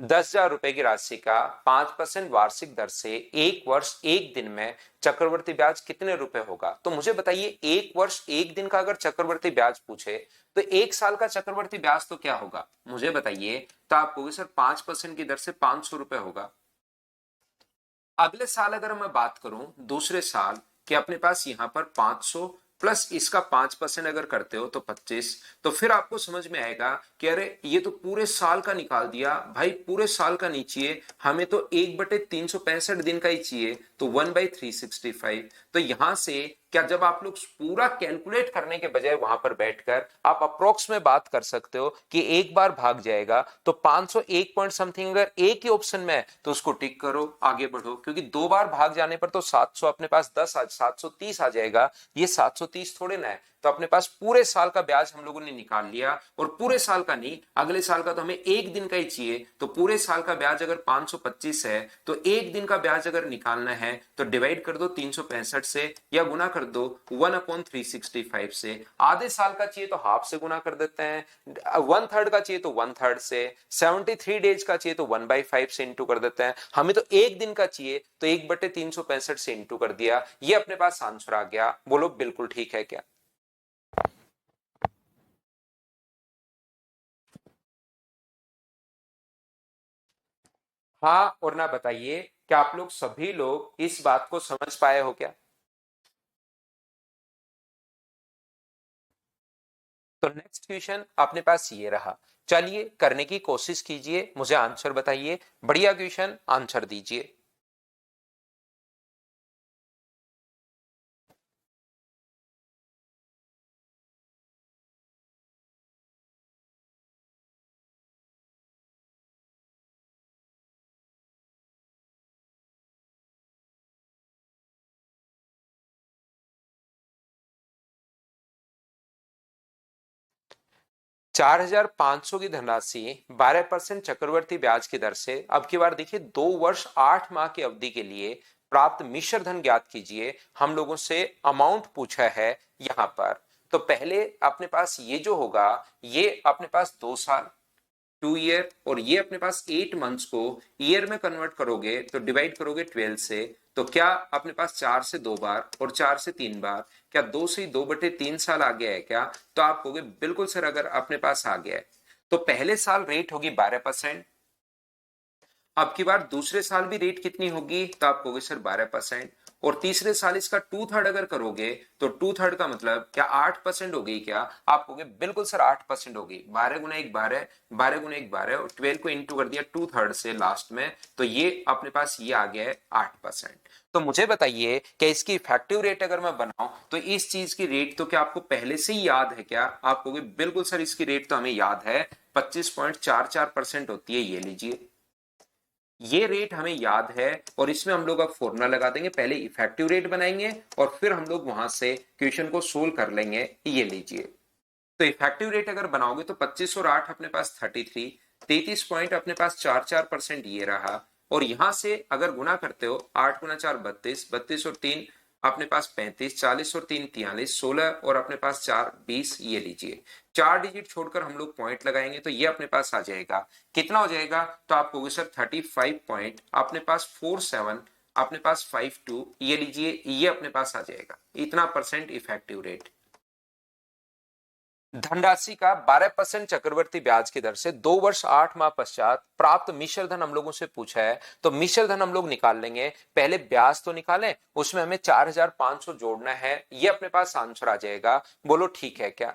₹10,000 की राशि का 5% वार्षिक दर से एक वर्ष एक दिन में चक्रवर्ती ब्याज कितने रुपए होगा? तो मुझे बताइए एक वर्ष एक दिन का अगर चक्रवर्ती ब्याज पूछे तो एक साल का चक्रवर्ती ब्याज तो क्या होगा मुझे बताइए? तो आप कहोगे सर 5% की दर से 500 रुपए होगा। अगले साल अगर मैं बात करूं दूसरे साल कि अपने पास यहां पर 500 प्लस इसका 5% अगर करते हो तो 25, तो फिर आपको समझ में आएगा कि अरे ये तो पूरे साल का निकाल दिया भाई। पूरे साल का नहीं चाहिए हमें, तो 1/365 दिन का ही चाहिए, तो 1/365। तो यहां से क्या जब आप लोग पूरा कैलकुलेट करने के बजाय वहां पर बैठकर आप अप्रोक्स में बात कर सकते हो कि एक बार भाग जाएगा तो 501 पॉइंट समथिंग अगर एक ही ऑप्शन में है तो उसको टिक करो, आगे बढ़ो, क्योंकि दो बार भाग जाने पर तो 700 अपने पास 730 आ जाएगा। ये 730 थोड़े ना है। तो अपने पास पूरे साल का ब्याज हम लोगों ने निकाल लिया, और पूरे साल का नहीं अगले साल का तो हमें एक दिन का ही चाहिए। तो पूरे साल का ब्याज अगर 525 है तो एक दिन का ब्याज अगर निकालना है तो डिवाइड कर दो 365 से या गुना कर दो 1/365 से। आधे साल का चाहिए तो हाफ से गुना कर देते हैं, 1/3 का चाहिए तो 1/3 से, 73 डेज का चाहिए तो 1/5 से इंटू कर देते हैं। हमें तो एक दिन का चाहिए तो 1/365 से इंटू कर दिया, ये अपने पास आंसर आ गया। बोलो बिल्कुल ठीक है क्या? हाँ और ना बताइए, क्या आप लोग सभी लोग इस बात को समझ पाए हो क्या? तो नेक्स्ट क्वेश्चन अपने पास ये रहा। चलिए करने की कोशिश कीजिए, मुझे आंसर बताइए। बढ़िया क्वेश्चन, आंसर दीजिए। 4,500 की धनराशि 12% चक्रवर्ती ब्याज की दर से अब की बार देखिए 2 वर्ष 8 माह की अवधि के लिए प्राप्त मिश्र धन ज्ञात कीजिए। हम लोगों से अमाउंट पूछा है यहां पर। तो पहले अपने पास ये जो होगा, ये अपने पास 2 साल 2 ईयर, और ये अपने पास 8 मंथ्स को ईयर में कन्वर्ट करोगे तो डिवाइड करोगे 12 से, तो क्या अपने पास 4 से 2 बार और 4 से 3 बार, क्या 2 से 2/3 साल आ गया है क्या? तो आप कहोगे बिल्कुल सर, अगर अपने पास आ गया है तो पहले साल रेट होगी 12%। अब की बार दूसरे साल भी रेट कितनी होगी? तो आप कहोगे सर 12%। और तीसरे साल इसका 2/3 अगर करोगे तो 2/3 का मतलब क्या 8% हो गई क्या? आप कहोगे बिल्कुल सर 8% होगी। 12 × 1 12, 12 × 1 12, और 12 को इंटू कर दिया 2/3 से लास्ट में, तो ये अपने पास ये आ गया है 8%। तो मुझे बताइए कि इसकी इफेक्टिव रेट अगर मैं बनाऊं तो इस चीज की रेट तो क्या आपको पहले से ही याद है क्या? आप कहोगे बिल्कुल सर इसकी रेट तो हमें याद है, 25.44% होती है। ये लीजिए, ये रेट हमें याद है, और इसमें हम लोग अब फॉर्मूला लगा देंगे। पहले इफेक्टिव रेट बनाएंगे और फिर हम लोग वहां से क्वेश्चन को सोल्व कर लेंगे। ये लीजिए, तो इफेक्टिव रेट अगर बनाओगे तो 25 और 8 अपने पास 33, 33 पॉइंट अपने पास 44% ये रहा। और यहां से अगर गुना करते हो, 8 × 4 32, 32 और 3 अपने पास 35, 40 और 3 43, 16 और अपने पास 4 20। ये लीजिए, 4 डिजिट छोड़कर हम लोग पॉइंट लगाएंगे तो ये अपने पास आ जाएगा। कितना हो जाएगा? तो आप कहोगे सर 35 पॉइंट अपने पास 47 अपने पास 52। ये लीजिए, ये अपने पास आ जाएगा इतना परसेंट इफेक्टिव रेट। धनराशि का 12% चक्रवर्ती ब्याज की दर से 2 वर्ष 8 माह पश्चात प्राप्त मिश्र धन हम लोगों से पूछा है। तो मिश्र धन हम लोग निकाल लेंगे। पहले ब्याज तो निकालें, उसमें हमें 4500 जोड़ना है। ये अपने पास आंसर आ जाएगा। बोलो ठीक है क्या?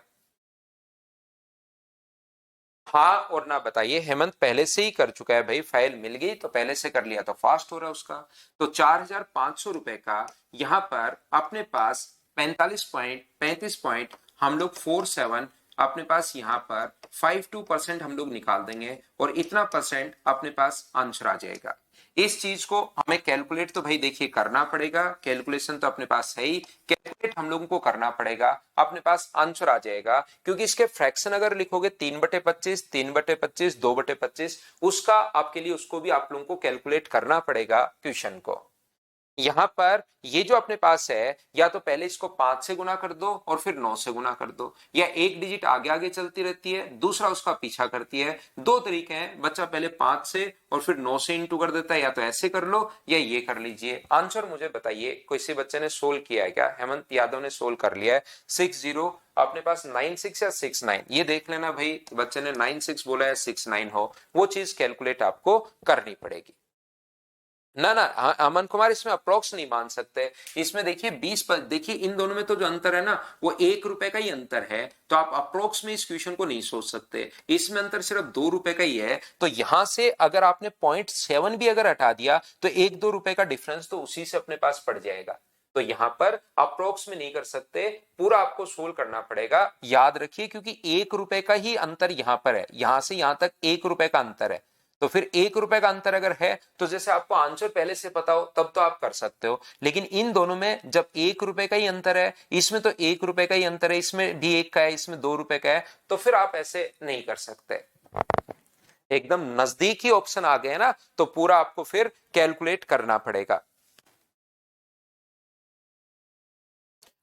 हाँ और ना बताइए। हेमंत पहले से ही कर चुका है भाई, फाइल मिल गई तो पहले से कर लिया, तो फास्ट हो रहा है उसका। तो 4500 रुपए का यहां पर अपने पास 35 पॉइंट हम लोग 47 अपने पास यहां पर 52% हम लोग निकाल देंगे, और इतना परसेंट अपने पास आंसर आ जाएगा। इस चीज को हमें कैलकुलेट तो भाई देखिए करना पड़ेगा। कैलकुलेशन तो अपने पास है ही, कैलकुलेट हम लोगों को करना पड़ेगा। अपने पास आंसर आ जाएगा, क्योंकि इसके फ्रैक्शन अगर लिखोगे 3/25, 3/25, 2/25, उसका आपके लिए उसको भी आप लोगों को कैलकुलेट करना पड़ेगा क्वेश्चन को। यहां पर ये जो अपने पास है, या तो पहले इसको 5 से गुना कर दो और फिर 9 से गुना कर दो, या एक डिजिट आगे आगे चलती रहती है, दूसरा उसका पीछा करती है। दो तरीके हैं, बच्चा पहले 5 से और फिर 9 से इंटू कर देता है, या तो ऐसे कर लो या ये कर लीजिए। आंसर मुझे बताइए, किसी बच्चे ने सोल्व किया है क्या? हेमंत यादव ने सोल्व कर लिया है। 60 अपने पास 96 या 69, ये देख लेना भाई, बच्चे ने 96 बोला है 69 हो, वो चीज कैलकुलेट आपको करनी पड़ेगी। ना ना अमन कुमार, इसमें अप्रोक्स नहीं मान सकते। इसमें देखिए 20 पर, देखिए इन दोनों में तो जो अंतर है ना, वो 1 रुपए का ही अंतर है। तो आप अप्रोक्स में इस क्वेश्चन को नहीं सोच सकते। इसमें अंतर सिर्फ 2 रुपए का ही है। तो यहां से अगर आपने 0.7 भी अगर हटा दिया तो 1-2 रुपए का डिफरेंस तो उसी से अपने पास पड़ जाएगा। तो यहां पर अप्रोक्स में नहीं कर सकते, पूरा आपको सोल्व करना पड़ेगा। याद रखिए, क्योंकि 1 रुपए का ही अंतर यहां पर है, यहां से यहां तक 1 रुपए का अंतर है। तो फिर 1 रुपए का अंतर अगर है तो जैसे आपको आंसर पहले से पता हो तब तो आप कर सकते हो, लेकिन इन दोनों में जब 1 रुपए का ही अंतर है, इसमें तो 1 रुपए का ही अंतर है, इसमें भी 1 का है, इसमें 2 रुपए का है, तो फिर आप ऐसे नहीं कर सकते। एकदम नजदीकी ऑप्शन आ गए ना, तो पूरा आपको फिर कैलकुलेट करना पड़ेगा।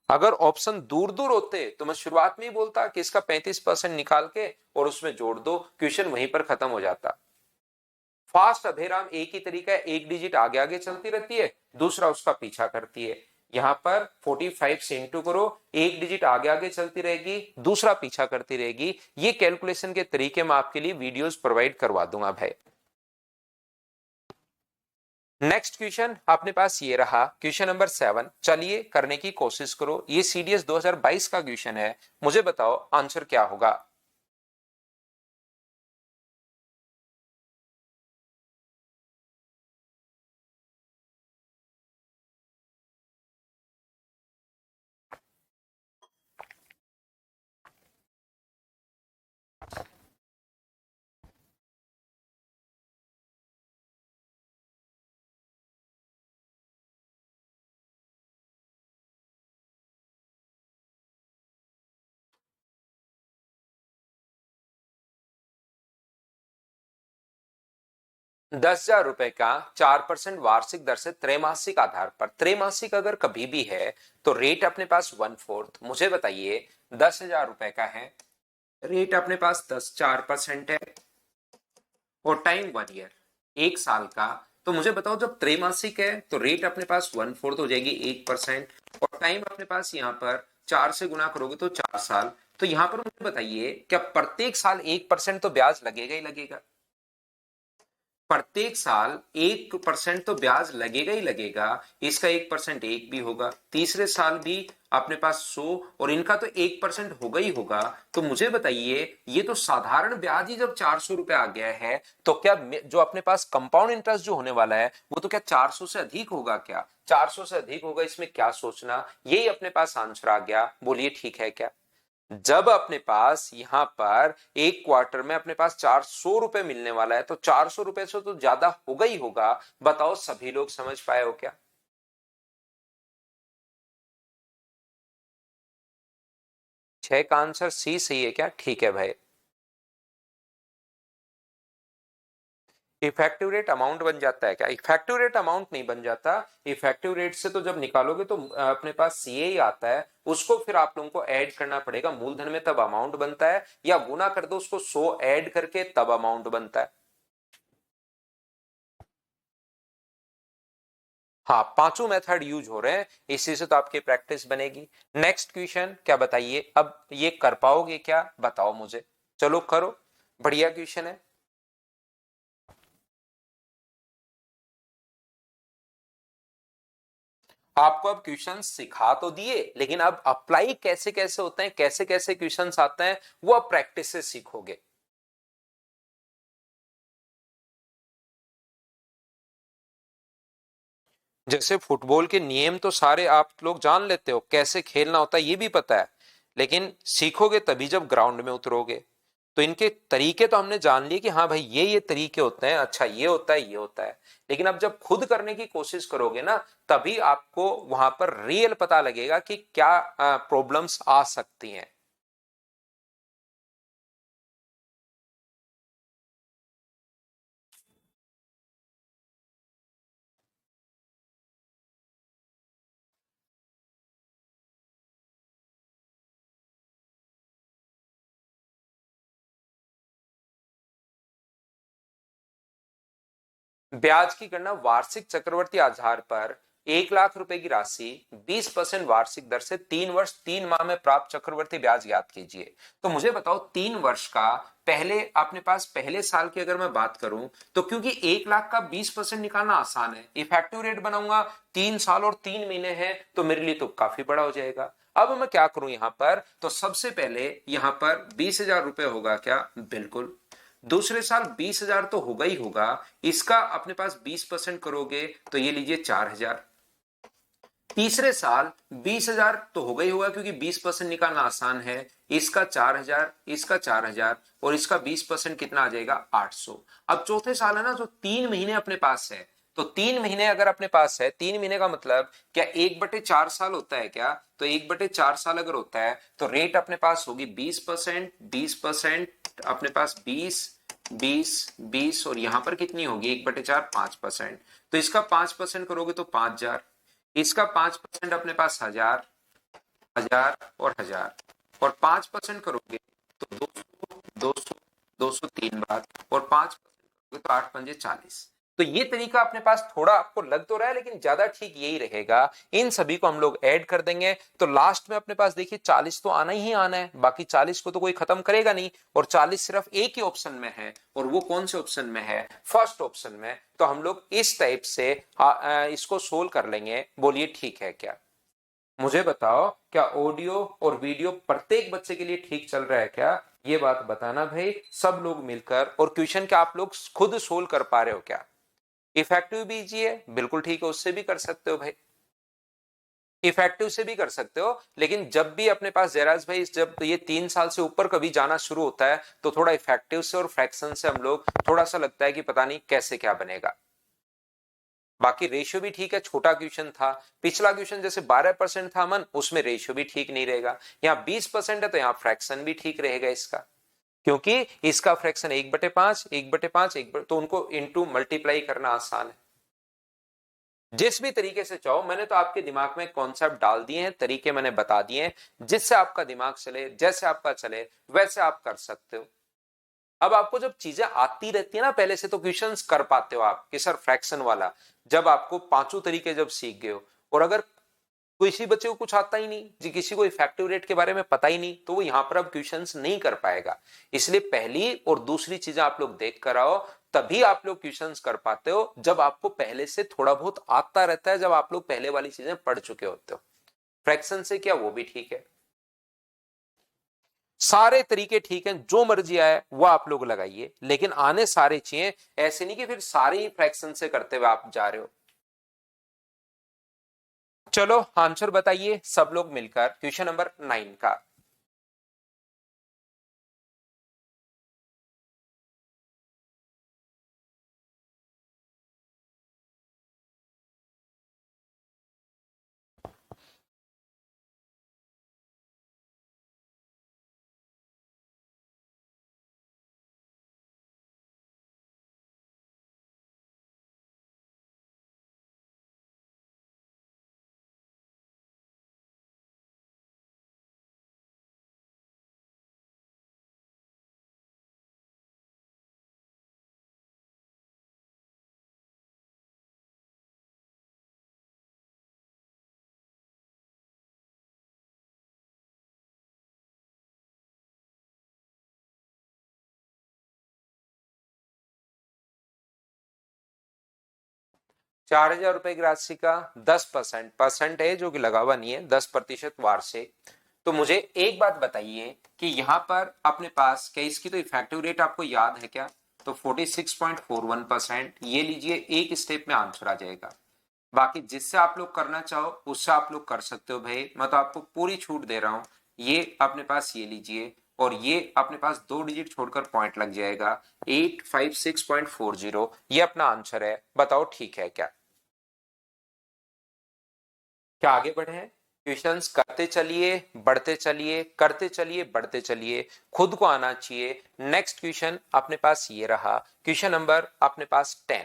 अगर ऑप्शन दूर दूर होते तो मैं शुरुआत में ही बोलता कि इसका 35% निकाल के और उसमें जोड़ दो, क्वेश्चन वहीं पर खत्म हो जाता। फास्ट अधेराम एक ही तरीका है, एक डिजिट आगे आगे चलती रहती है, दूसरा उसका पीछा करती है। यहां पर 45 से इंटू करो, एक डिजिट आगे आगे चलती रहेगी, दूसरा पीछा करती रहेगी। ये कैलकुलेशन के तरीके मैं आपके लिए वीडियोस प्रोवाइड करवा दूंगा भाई। नेक्स्ट क्वेश्चन अपने पास ये रहा, क्वेश्चन नंबर 7। चलिए करने की कोशिश करो। ये सीडीएस 2022 का क्वेश्चन है। मुझे बताओ आंसर क्या होगा। 10,000 रुपए का 4% वार्षिक दर से त्रैमासिक आधार पर, त्रैमासिक अगर कभी भी है तो रेट अपने पास 1/4। मुझे बताइए 10,000 रुपए का है, रेट अपने पास 4% है और टाइम 1 ईयर, 1 साल का। तो मुझे बताओ जब त्रैमासिक है तो रेट अपने पास 1/4 हो जाएगी 1%, और टाइम अपने पास यहाँ पर 4 से गुना करोगे तो 4 साल। तो यहाँ पर मुझे बताइए क्या प्रत्येक साल 1% तो ब्याज लगेगा ही लगेगा? प्रत्येक साल 1% तो ब्याज लगेगा ही लगेगा। इसका 1% एक भी होगा, तीसरे साल भी अपने पास 100, और इनका तो 1% होगा ही होगा। तो मुझे बताइए ये तो साधारण ब्याज ही जब 400 रुपए आ गया है, तो क्या जो अपने पास कंपाउंड इंटरेस्ट जो होने वाला है वो तो क्या 400 से अधिक होगा? क्या 400 से अधिक होगा? इसमें क्या सोचना, यही अपने पास आंसर आ गया। बोलिए ठीक है क्या? जब अपने पास यहां पर एक क्वार्टर में अपने पास 400 रुपए मिलने वाला है तो 400 रुपए से तो ज्यादा होगा ही होगा। बताओ सभी लोग समझ पाए हो क्या? छह का आंसर सी सही है क्या? ठीक है भाई। इफेक्टिव रेट अमाउंट बन जाता है क्या? इफेक्टिव रेट अमाउंट नहीं बन जाता। इफेक्टिव रेट से तो जब निकालोगे तो अपने पास सीए ही आता है, उसको फिर आप लोगों को ऐड करना पड़ेगा मूलधन में, तब अमाउंट बनता है, या गुना कर दो उसको 100 ऐड करके तब अमाउंट बनता है। हाँ, पांचों मेथड यूज हो रहे हैं, इसी से तो आपकी प्रैक्टिस बनेगी। नेक्स्ट क्वेश्चन क्या बताइए, अब ये कर पाओगे क्या बताओ मुझे? चलो करो, बढ़िया क्वेश्चन है। आपको अब क्वेश्चन सिखा तो दिए, लेकिन अब अप्लाई कैसे कैसे होते हैं, कैसे कैसे क्वेश्चंस आते हैं, वो अब प्रैक्टिस से सीखोगे। जैसे फुटबॉल के नियम तो सारे आप लोग जान लेते हो, कैसे खेलना होता है ये भी पता है, लेकिन सीखोगे तभी जब ग्राउंड में उतरोगे। तो इनके तरीके तो हमने जान लिए कि हाँ भाई ये तरीके होते हैं, अच्छा ये होता है ये होता है, लेकिन अब जब खुद करने की कोशिश करोगे ना, तभी आपको वहां पर रियल पता लगेगा कि क्या प्रॉब्लम्स आ सकती हैं। ब्याज की गणना वार्षिक चक्रवर्ती आधार पर 1 लाख रुपए की राशि 20% वार्षिक दर से 3 वर्ष 3 माह में प्राप्त चक्रवर्ती ब्याज ज्ञात कीजिए। तो मुझे बताओ 3 वर्ष का, पहले अपने पास पहले साल की अगर मैं बात करूं तो क्योंकि 1 लाख का 20% निकालना आसान है, इफेक्टिव रेट बनाऊंगा, 3 साल और 3 महीने हैं तो मेरे लिए तो काफी बड़ा हो जाएगा। अब मैं क्या करूं यहां पर, तो सबसे पहले यहां पर 20,000 रुपए होगा क्या? बिल्कुल। दूसरे साल 20,000 तो होगा ही होगा, इसका अपने पास 20% करोगे तो ये लीजिए 4,000। तीसरे साल 20,000 तो होगा ही होगा क्योंकि 20% निकालना आसान है, इसका 4,000, इसका 4,000, और इसका 20% कितना आ जाएगा? 800। अब चौथे साल है ना, जो 3 महीने अपने पास है, तो 3 महीने अगर अपने पास है, 3 महीने का मतलब क्या 1/4 साल होता है क्या? तो 1/4 साल अगर होता है तो रेट अपने पास होगी 20%, 20%, अपने पास 20, 20, 20, और यहां पर कितनी होगी 1/4? 5%। तो इसका 5% करोगे तो 5,000, इसका 5% अपने पास 1,000, 1,000 और 1,000, और 5% करोगे तो 200, 200, 200 3 बार, और 5% करोगे तो 8×5 = 40। तो ये तरीका अपने पास थोड़ा आपको लग तो रहा है, लेकिन ज्यादा ठीक यही रहेगा। इन सभी को हम लोग ऐड कर देंगे तो लास्ट में अपने पास देखिए 40 तो आना ही आना है, बाकी 40 को तो कोई खत्म करेगा नहीं, और 40 सिर्फ एक ही ऑप्शन में है, और वो कौन से ऑप्शन में है? फर्स्ट ऑप्शन में। तो हम लोग इस टाइप से इसको सोल्व कर लेंगे। बोलिए ठीक है क्या? मुझे बताओ क्या ऑडियो और वीडियो प्रत्येक बच्चे के लिए ठीक चल रहा है क्या? ये बात बताना भाई, सब लोग मिलकर। और क्वेश्चन क्या आप लोग खुद सोल्व कर पा रहे हो क्या? इफेक्टिव बीजी है, बिल्कुल ठीक है, उससे भी कर सकते हो भाई, इफेक्टिव से भी कर सकते हो। लेकिन जब भी अपने पास जयराज भाई, जब ये 3 साल से ऊपर कभी जाना शुरू होता है तो थोड़ा इफेक्टिव से और फ्रैक्शन से हम लोग थोड़ा सा लगता है कि पता नहीं कैसे क्या बनेगा। बाकी रेशियो भी ठीक है, छोटा क्वेश्चन था। पिछला क्वेश्चन जैसे 12% था मन, उसमें रेशियो भी ठीक नहीं रहेगा। यहाँ 20% है तो यहाँ फ्रैक्शन भी ठीक रहेगा इसका। क्योंकि इसका फ्रैक्शन 1/5, 1/5, तो उनको इनटू मल्टीप्लाई करना आसान है। जिस भी तरीके से चाहो, मैंने तो आपके दिमाग में कॉन्सेप्ट डाल दिए हैं, तरीके मैंने बता दिए हैं, जिससे आपका दिमाग चले, जैसे आपका चले वैसे आप कर सकते हो। अब आपको जब चीजें आती रहती है ना पहले से, तो क्वेश्चंस कर पाते हो आप कि सर फ्रैक्शन वाला, जब आपको पांचों तरीके जब सीख गए हो, और अगर किसी बच्चे को कुछ आता ही नहीं जी, किसी को इफेक्टिव रेट के बारे में पता ही नहीं, तो वो यहां पर अब क्वेश्चंस नहीं कर पाएगा। इसलिए पहली और दूसरी चीजें आप लोग देख कर आओ, तभी आप लोग क्वेश्चंस कर पाते हो, जब आपको पहले से थोड़ा बहुत आता रहता है, जब आप लोग पहले वाली चीजें पढ़ चुके होते हो। फ्रैक्शन से क्या, वो भी ठीक है। सारे तरीके ठीक हैं, जो मर्जी आए वो आप लोग लगाइए, लेकिन आने सारे चाहिए, ऐसे नहीं कि फिर सारे ही फ्रैक्शन से करते हुए आप जा रहे हो। चलो आंसर बताइए सब लोग मिलकर क्वेश्चन नंबर 9 का। ₹4000 की राशि का 10% परसेंट है, जो कि लगा हुआ नहीं है, 10% वार्षिक। तो मुझे एक बात बताइए कि यहां पर अपने पास क्या इसकी तो इफेक्टिव रेट आपको याद है क्या? तो 46.41%, ये लीजिए, एक स्टेप में आंसर आ जाएगा। बाकी जिससे आप लोग करना चाहो उससे आप लोग कर सकते हो भाई, मैं तो आपको पूरी छूट दे रहा हूं। ये अपने पास ये लीजिए, और ये अपने पास 2 डिजिट छोड़कर पॉइंट लग जाएगा, 856.40, ये अपना आंसर है। बताओ ठीक है क्या? क्या आगे बढ़े? क्वेश्चंस करते चलिए, बढ़ते चलिए, करते चलिए, बढ़ते चलिए, खुद को आना चाहिए। नेक्स्ट क्वेश्चन अपने पास ये रहा, क्वेश्चन नंबर अपने पास 10।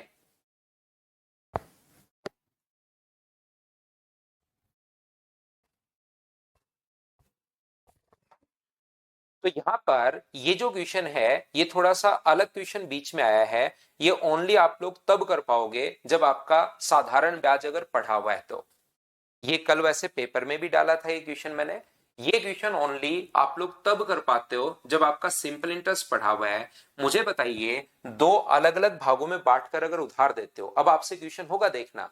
तो यहां पर ये जो क्वेश्चन है, ये थोड़ा सा अलग क्वेश्चन बीच में आया है। ये ओनली आप लोग तब कर पाओगे जब आपका साधारण ब्याज अगर पढ़ा हुआ है तो। ये कल वैसे पेपर में भी डाला था ये क्वेश्चन मैंने। ये क्वेश्चन ओनली आप लोग तब कर पाते हो जब आपका सिंपल इंटरेस्ट पढ़ा हुआ है। मुझे बताइए, दो अलग अलग भागों में बांटकर अगर उधार देते हो, अब आपसे क्वेश्चन होगा देखना,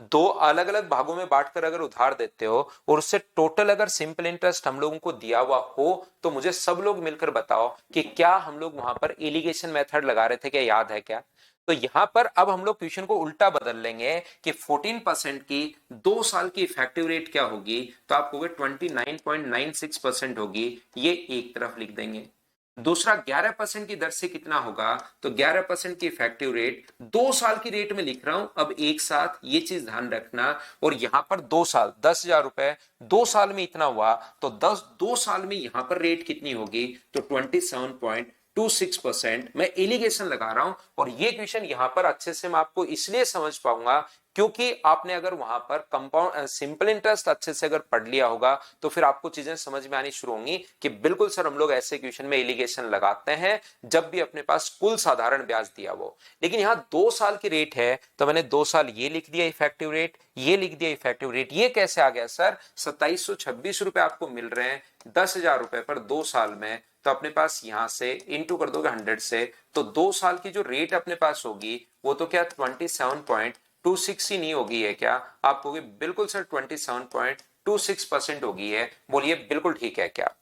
दो अलग अलग भागों में बांटकर अगर उधार देते हो, और उससे टोटल अगर सिंपल इंटरेस्ट हम लोगों को दिया हुआ हो, तो मुझे सब लोग मिलकर बताओ कि क्या हम लोग वहां पर एलिगेशन मेथड लगा रहे थे, क्या याद है क्या? तो यहां पर अब हम लोग क्वेश्चन को उल्टा बदल लेंगे कि 14% की 2 साल की इफेक्टिव रेट क्या होगी, तो आप कहोगे 29.96% होगी, ये एक तरफ लिख देंगे। दूसरा 11% की दर से कितना होगा, तो 11% की इफेक्टिव रेट 2 साल की रेट में लिख रहा हूं, अब एक साथ ये चीज ध्यान रखना। और यहां पर 2 साल, 10,000 रुपए 2 साल में इतना हुआ, तो 2 साल में यहां पर रेट कितनी होगी, तो 27.26%। मैं एलिगेशन लगा रहा हूं, और ये क्वेश्चन यहां पर अच्छे से मैं आपको इसलिए समझ पाऊंगा क्योंकि आपने अगर वहां पर कंपाउंड सिंपल इंटरेस्ट अच्छे से अगर पढ़ लिया होगा, तो फिर आपको चीजें समझ में आनी शुरू होंगी कि बिल्कुल सर हम लोग ऐसे क्वेश्चन में एलिगेशन लगाते हैं जब भी अपने पास कुल साधारण ब्याज दिया वो। लेकिन यहाँ 2 साल की रेट है, तो मैंने 2 साल ये लिख दिया इफेक्टिव रेट, ये लिख दिया इफेक्टिव रेट। ये कैसे आ गया सर? 2726 रुपए आपको मिल रहे हैं 10,000 रुपए पर 2 साल में, तो अपने पास यहां से इंटू कर दोगे 100 से, तो 2 साल की जो रेट अपने पास होगी वो तो क्या 27.26 ही नहीं होगी है क्या? आप कहोगे बिल्कुल सर 27.26% होगी है। बोलिए बिल्कुल ठीक है क्या?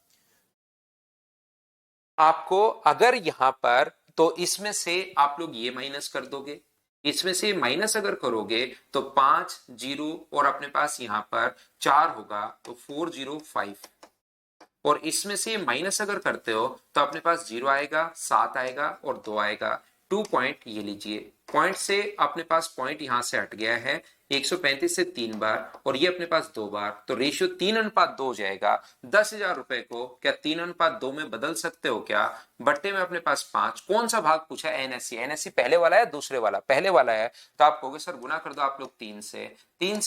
आपको अगर यहां पर, तो इसमें से आप लोग ये माइनस कर दोगे, इसमें से माइनस अगर करोगे तो 5 जीरो, और अपने पास यहां पर 4 होगा, तो 405। और इसमें से माइनस अगर करते हो तो अपने पास 0 आएगा, 7 आएगा और 2 आएगा। 2 पॉइंट ये लीजिए, पॉइंट से अपने पास पॉइंट यहां से हट गया है, 135 से 3 बार और ये अपने पास 2 बार, तो रेशियो 3:2 हो जाएगा। 10,000 रुपए को क्या 3:2 में बदल सकते हो क्या? बट्टे में अपने पास 5, कौन सा भाग पूछा है? एनएससी। एनएससी पहले वाला है दूसरे वाला? पहले वाला है, तो आप कहोगे सर गुना कर दो आप लोग 3 से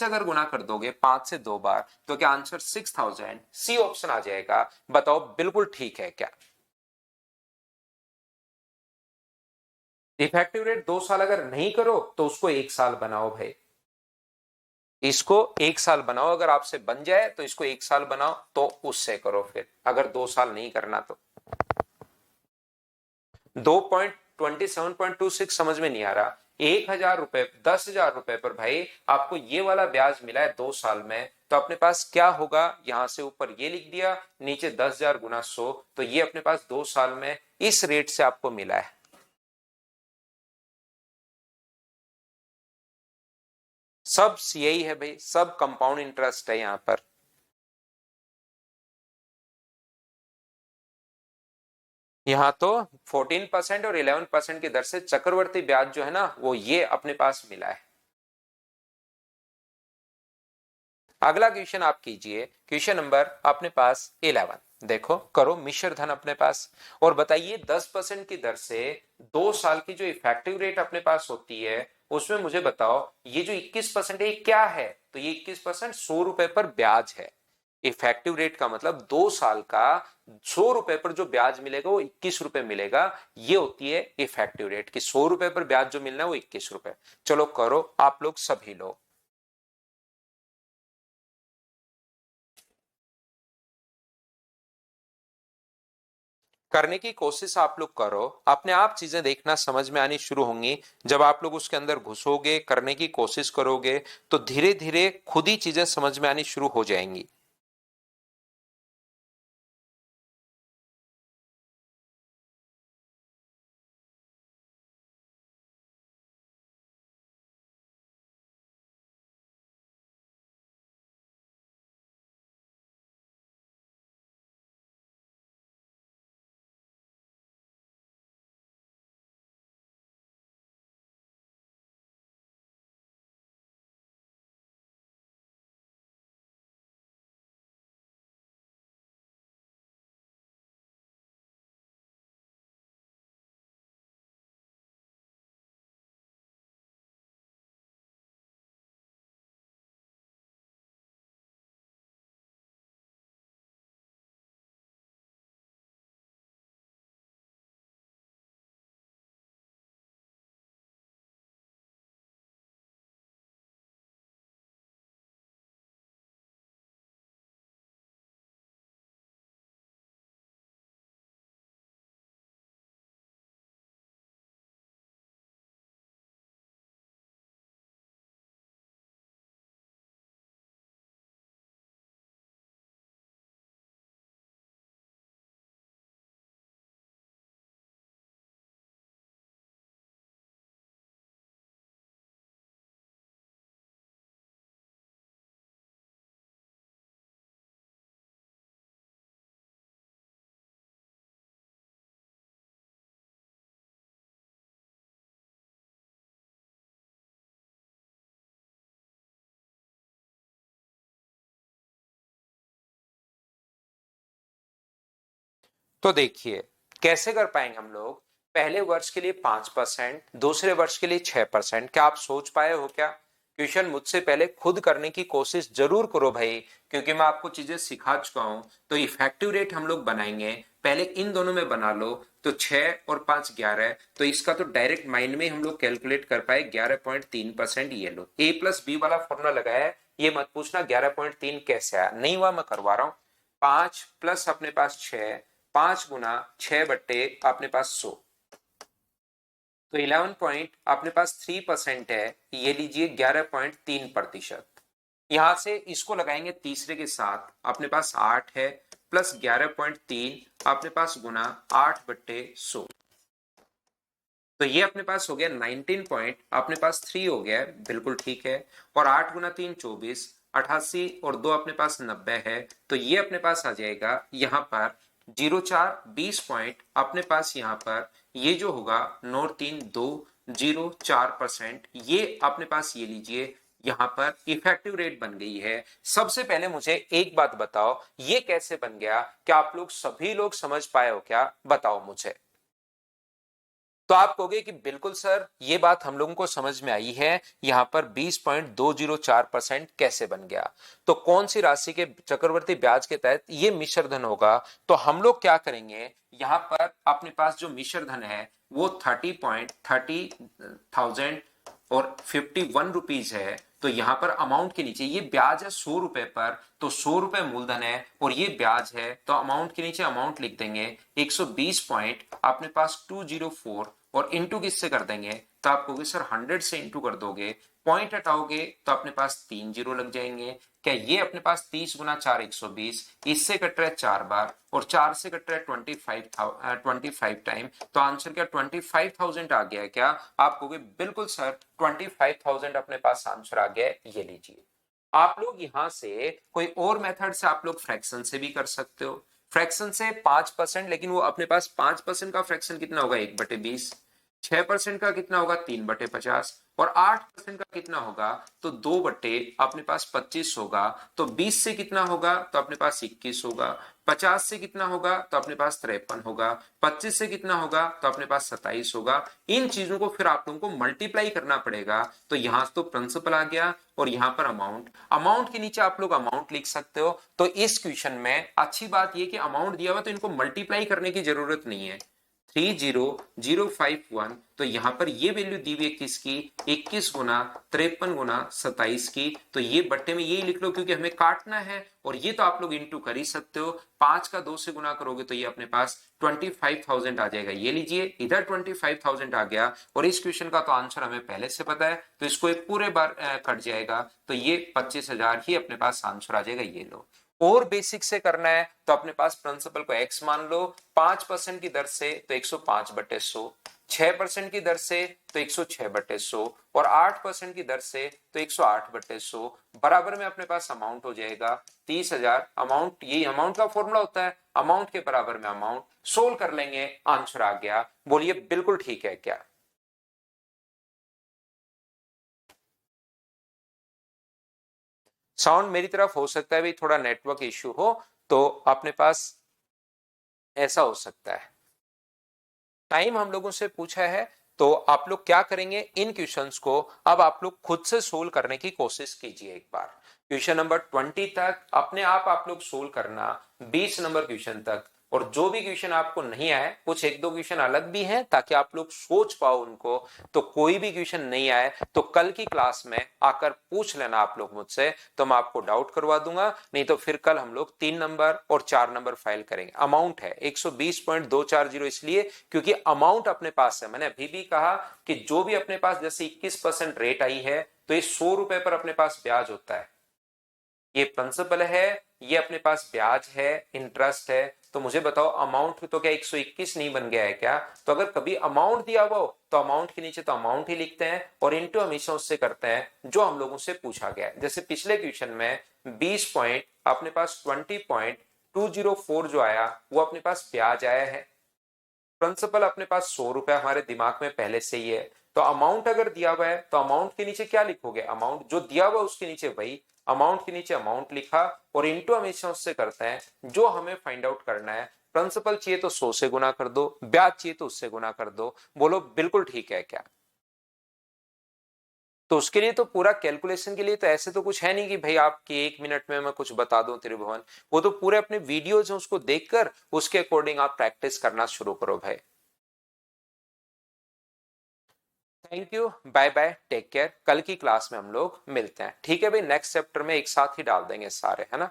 अगर गुना कर दोगे 5 से 2 बार, तो क्या आंसर 6000? सी ऑप्शन आ जाएगा। बताओ बिल्कुल ठीक है क्या? इफेक्टिव रेट 2 साल अगर नहीं करो तो उसको 1 साल बनाओ भाई, इसको 1 साल बनाओ। अगर आपसे बन जाए तो इसको 1 साल बनाओ, तो उससे करो फिर, अगर 2 साल नहीं करना तो। 2.27.26 समझ में नहीं आ रहा। 1,000 रुपए 10,000 रुपए पर भाई आपको ये वाला ब्याज मिला है 2 साल में, तो अपने पास क्या होगा? यहां से ऊपर ये लिख दिया, नीचे 10,000 गुना 100, तो ये अपने पास 2 साल में इस रेट से आपको मिला है। सब यही है भाई, सब कंपाउंड इंटरेस्ट है यहां पर। यहाँ तो 14% और 11% की दर से चक्रवर्ती ब्याज जो है ना, वो ये अपने पास मिला है। अगला क्वेश्चन आप कीजिए, क्वेश्चन नंबर अपने पास 11। देखो करो मिश्र धन अपने पास, और बताइए 10% की दर से 2 साल की जो इफेक्टिव रेट अपने पास होती है, उसमें मुझे बताओ ये जो 21% है क्या है? तो ये 21% 100 रुपए पर ब्याज है। इफेक्टिव रेट का मतलब 2 साल का 100 रुपए पर जो ब्याज मिलेगा वो 21 रुपए मिलेगा। ये होती है इफेक्टिव रेट की, 100 रुपए पर ब्याज जो मिलना है वो 21 रुपए। चलो करो आप लोग सभी लोग। करने की कोशिश आप लोग करो, अपने आप चीजें देखना समझ में आनी शुरू होंगी। जब आप लोग उसके अंदर घुसोगे, करने की कोशिश करोगे, तो धीरे धीरे खुद ही चीजें समझ में आनी शुरू हो जाएंगी। तो देखिए कैसे कर पाएंगे हम लोग। पहले वर्ष के लिए 5%, दूसरे वर्ष के लिए 6%। क्या आप सोच पाए हो क्या? क्वेश्चन मुझसे पहले खुद करने की कोशिश जरूर करो भाई, क्योंकि मैं आपको चीजें सिखा चुका हूं। तो इफेक्टिव रेट हम लोग बनाएंगे, पहले इन दोनों में बना लो। तो 6 और 5 11, तो इसका तो डायरेक्ट माइंड में हम लोग कैलकुलेट कर पाए 11.3%। ये लो ए प्लस बी वाला फॉर्मूला लगाया है, ये मत पूछना 11.3 कैसे आया, नहीं हुआ, मैं करवा रहा हूं। 5 प्लस अपने पास 6, 5 गुना 6 बट्टे अपने पास 100, तो 11 पॉइंट अपने पास 3% है। ये लीजिए 11.3%। यहां से इसको लगाएंगे तीसरे के साथ, अपने पास 8 है, प्लस 11.3 अपने पास गुना 8/100, तो ये अपने पास हो गया 19 पॉइंट अपने पास 3 हो गया, बिल्कुल ठीक है। और 8 गुना 3 24, 88 और 2 अपने पास 90 है, तो ये अपने पास आ जाएगा यहाँ पर 0.4 20 पॉइंट अपने पास यहाँ पर ये जो होगा 9.320 4%। ये अपने पास ये लीजिए यहां पर इफेक्टिव रेट बन गई है। सबसे पहले मुझे एक बात बताओ, ये कैसे बन गया? क्या आप लोग सभी लोग समझ पाए हो क्या? बताओ मुझे। तो आप कहोगे कि बिल्कुल सर, ये बात हम लोगों को समझ में आई है, यहां पर 20.204% कैसे बन गया। तो कौन सी राशि के चक्रवर्ती ब्याज के तहत ये मिश्र धन होगा? तो हम लोग क्या करेंगे, यहां पर अपने पास जो मिश्र धन है वो 30,30,000 और 51 रुपीज है। तो यहां पर अमाउंट के नीचे ये ब्याज है 100 रुपए पर, तो 100 रुपए मूलधन है और ये ब्याज है, तो अमाउंट के नीचे अमाउंट लिख देंगे 120 पॉइंट अपने पास 204 और इंटू किससे कर देंगे? तो आप कहोगे सर 100 से इंटू कर दोगे, पॉइंट हटाओगे तो अपने पास 3 जीरो लग जाएंगे। क्या ये अपने पास 30 गुना 4 120, इससे कट रहा है 4 बार और 4 से कट रहा है 25 टाइम, तो आंसर क्या 25,000 आ गया है क्या? आप कहोगे बिल्कुल सर 25,000 अपने पास आंसर आ गया है, ये लीजिए। आप लोग यहां से कोई और मेथड से आप लोग फ्रैक्शन से भी कर सकते हो। फ्रैक्शन से 5%, लेकिन वो अपने पास 5% का फ्रैक्शन कितना होगा? 1/20। 6% का कितना होगा? 3/50। और 8% का कितना होगा? तो 2 बटे अपने पास 25 होगा। तो 20 से कितना होगा? तो अपने पास 21 होगा। 50 से कितना होगा? तो अपने पास 53 होगा। 25 से कितना होगा? तो अपने पास 27 होगा। इन चीजों को फिर आप लोगों को मल्टीप्लाई करना पड़ेगा। तो यहां तो प्रिंसिपल आ गया और यहां पर अमाउंट, अमाउंट के नीचे आप लोग अमाउंट लिख सकते हो। तो इस क्वेश्चन में अच्छी बात यह कि अमाउंट दिया हुआ तो इनको मल्टीप्लाई करने की जरूरत नहीं है। 30051, तो यहां पर ये वैल्यू दी हुई है किसकी? 21 गुना 53 गुना 27 की। तो ये बट्टे में यही लिख लो क्योंकि हमें काटना है, और ये तो आप लोग इंटू कर ही सकते हो। 5 का 2 से गुना करोगे तो ये अपने पास 25,000 आ जाएगा। ये लीजिए, इधर 25,000 आ गया और इस क्वेश्चन का तो आंसर हमें पहले से पता है, तो इसको एक पूरे बार कट जाएगा, तो ये 25,000 ही अपने पास आंसर आ जाएगा। ये लो। और बेसिक से करना है तो अपने पास प्रिंसिपल को x मान लो, 5% की दर से तो 105/100, 6% की दर से तो 106/100 और 8% की दर से तो 108/100, बराबर में अपने पास अमाउंट हो जाएगा 30,000। अमाउंट, यही अमाउंट का फॉर्मूला होता है, अमाउंट के बराबर में अमाउंट, सोल्व कर लेंगे, आंसर आ गया। बोलिए बिल्कुल ठीक है क्या? साउंड मेरी तरफ हो सकता है भी थोड़ा नेटवर्क इश्यू हो, तो अपने पास ऐसा हो सकता है। टाइम हम लोगों से पूछा है, तो आप लोग क्या करेंगे, इन क्वेश्चंस को अब आप लोग खुद से सोल्व करने की कोशिश कीजिए। एक बार क्वेश्चन नंबर 20 तक अपने आप लोग सोल्व करना, 20 नंबर क्वेश्चन तक। और जो भी क्वेश्चन आपको नहीं आए, कुछ एक दो क्वेश्चन अलग भी हैं ताकि आप लोग सोच पाओ उनको, तो कोई भी क्वेश्चन नहीं आए तो कल की क्लास में आकर पूछ लेना आप लोग मुझसे, तो मैं आपको डाउट करवा दूंगा। नहीं तो फिर कल हम लोग 3 नंबर और 4 नंबर फाइल करेंगे। अमाउंट है 120.240, इसलिए क्योंकि अमाउंट अपने पास है। मैंने अभी भी कहा कि जो भी अपने पास जैसे 21% रेट आई है, तो ये 100 रुपए पर अपने पास ब्याज होता है। ये प्रिंसिपल है, ये अपने पास ब्याज है, इंटरेस्ट है। तो मुझे बताओ अमाउंट तो क्या 121 नहीं बन गया है क्या? तो अगर कभी अमाउंट दिया हुआ हो तो अमाउंट के नीचे तो अमाउंट ही लिखते हैं और इंटू हमेशा उससे करते हैं जो हम लोगों से पूछा गया है। जैसे पिछले क्वेश्चन में 20 पॉइंट अपने पास 20.204 जो आया वो अपने पास ब्याज आया है। प्रिंसिपल अपने पास 100 रुपए हमारे दिमाग में पहले से ही है। तो अमाउंट अगर दिया हुआ है तो अमाउंट के नीचे क्या लिखोगे? अमाउंट जो दिया हुआ उसके नीचे वही, अमाउंट के नीचे अमाउंट लिखा और इंटू हमेशा उससे करते हैं जो हमें फाइंड आउट करना है। प्रिंसिपल चाहिए तो 100 से गुना कर दो, ब्याज चाहिए तो उससे गुना कर दो। बोलो बिल्कुल ठीक है क्या? तो उसके लिए तो पूरा कैलकुलेशन के लिए तो ऐसे तो कुछ है नहीं कि भाई आपके 1 मिनट में मैं कुछ बता दूं त्रिभुवन। वो तो पूरे अपने वीडियोज हैं, उसको देखकर उसके अकॉर्डिंग आप प्रैक्टिस करना शुरू करो भाई। Thank you, bye bye, take care. कल की क्लास में हम लोग मिलते हैं, ठीक है भाई? नेक्स्ट चैप्टर में एक साथ ही डाल देंगे सारे, है ना?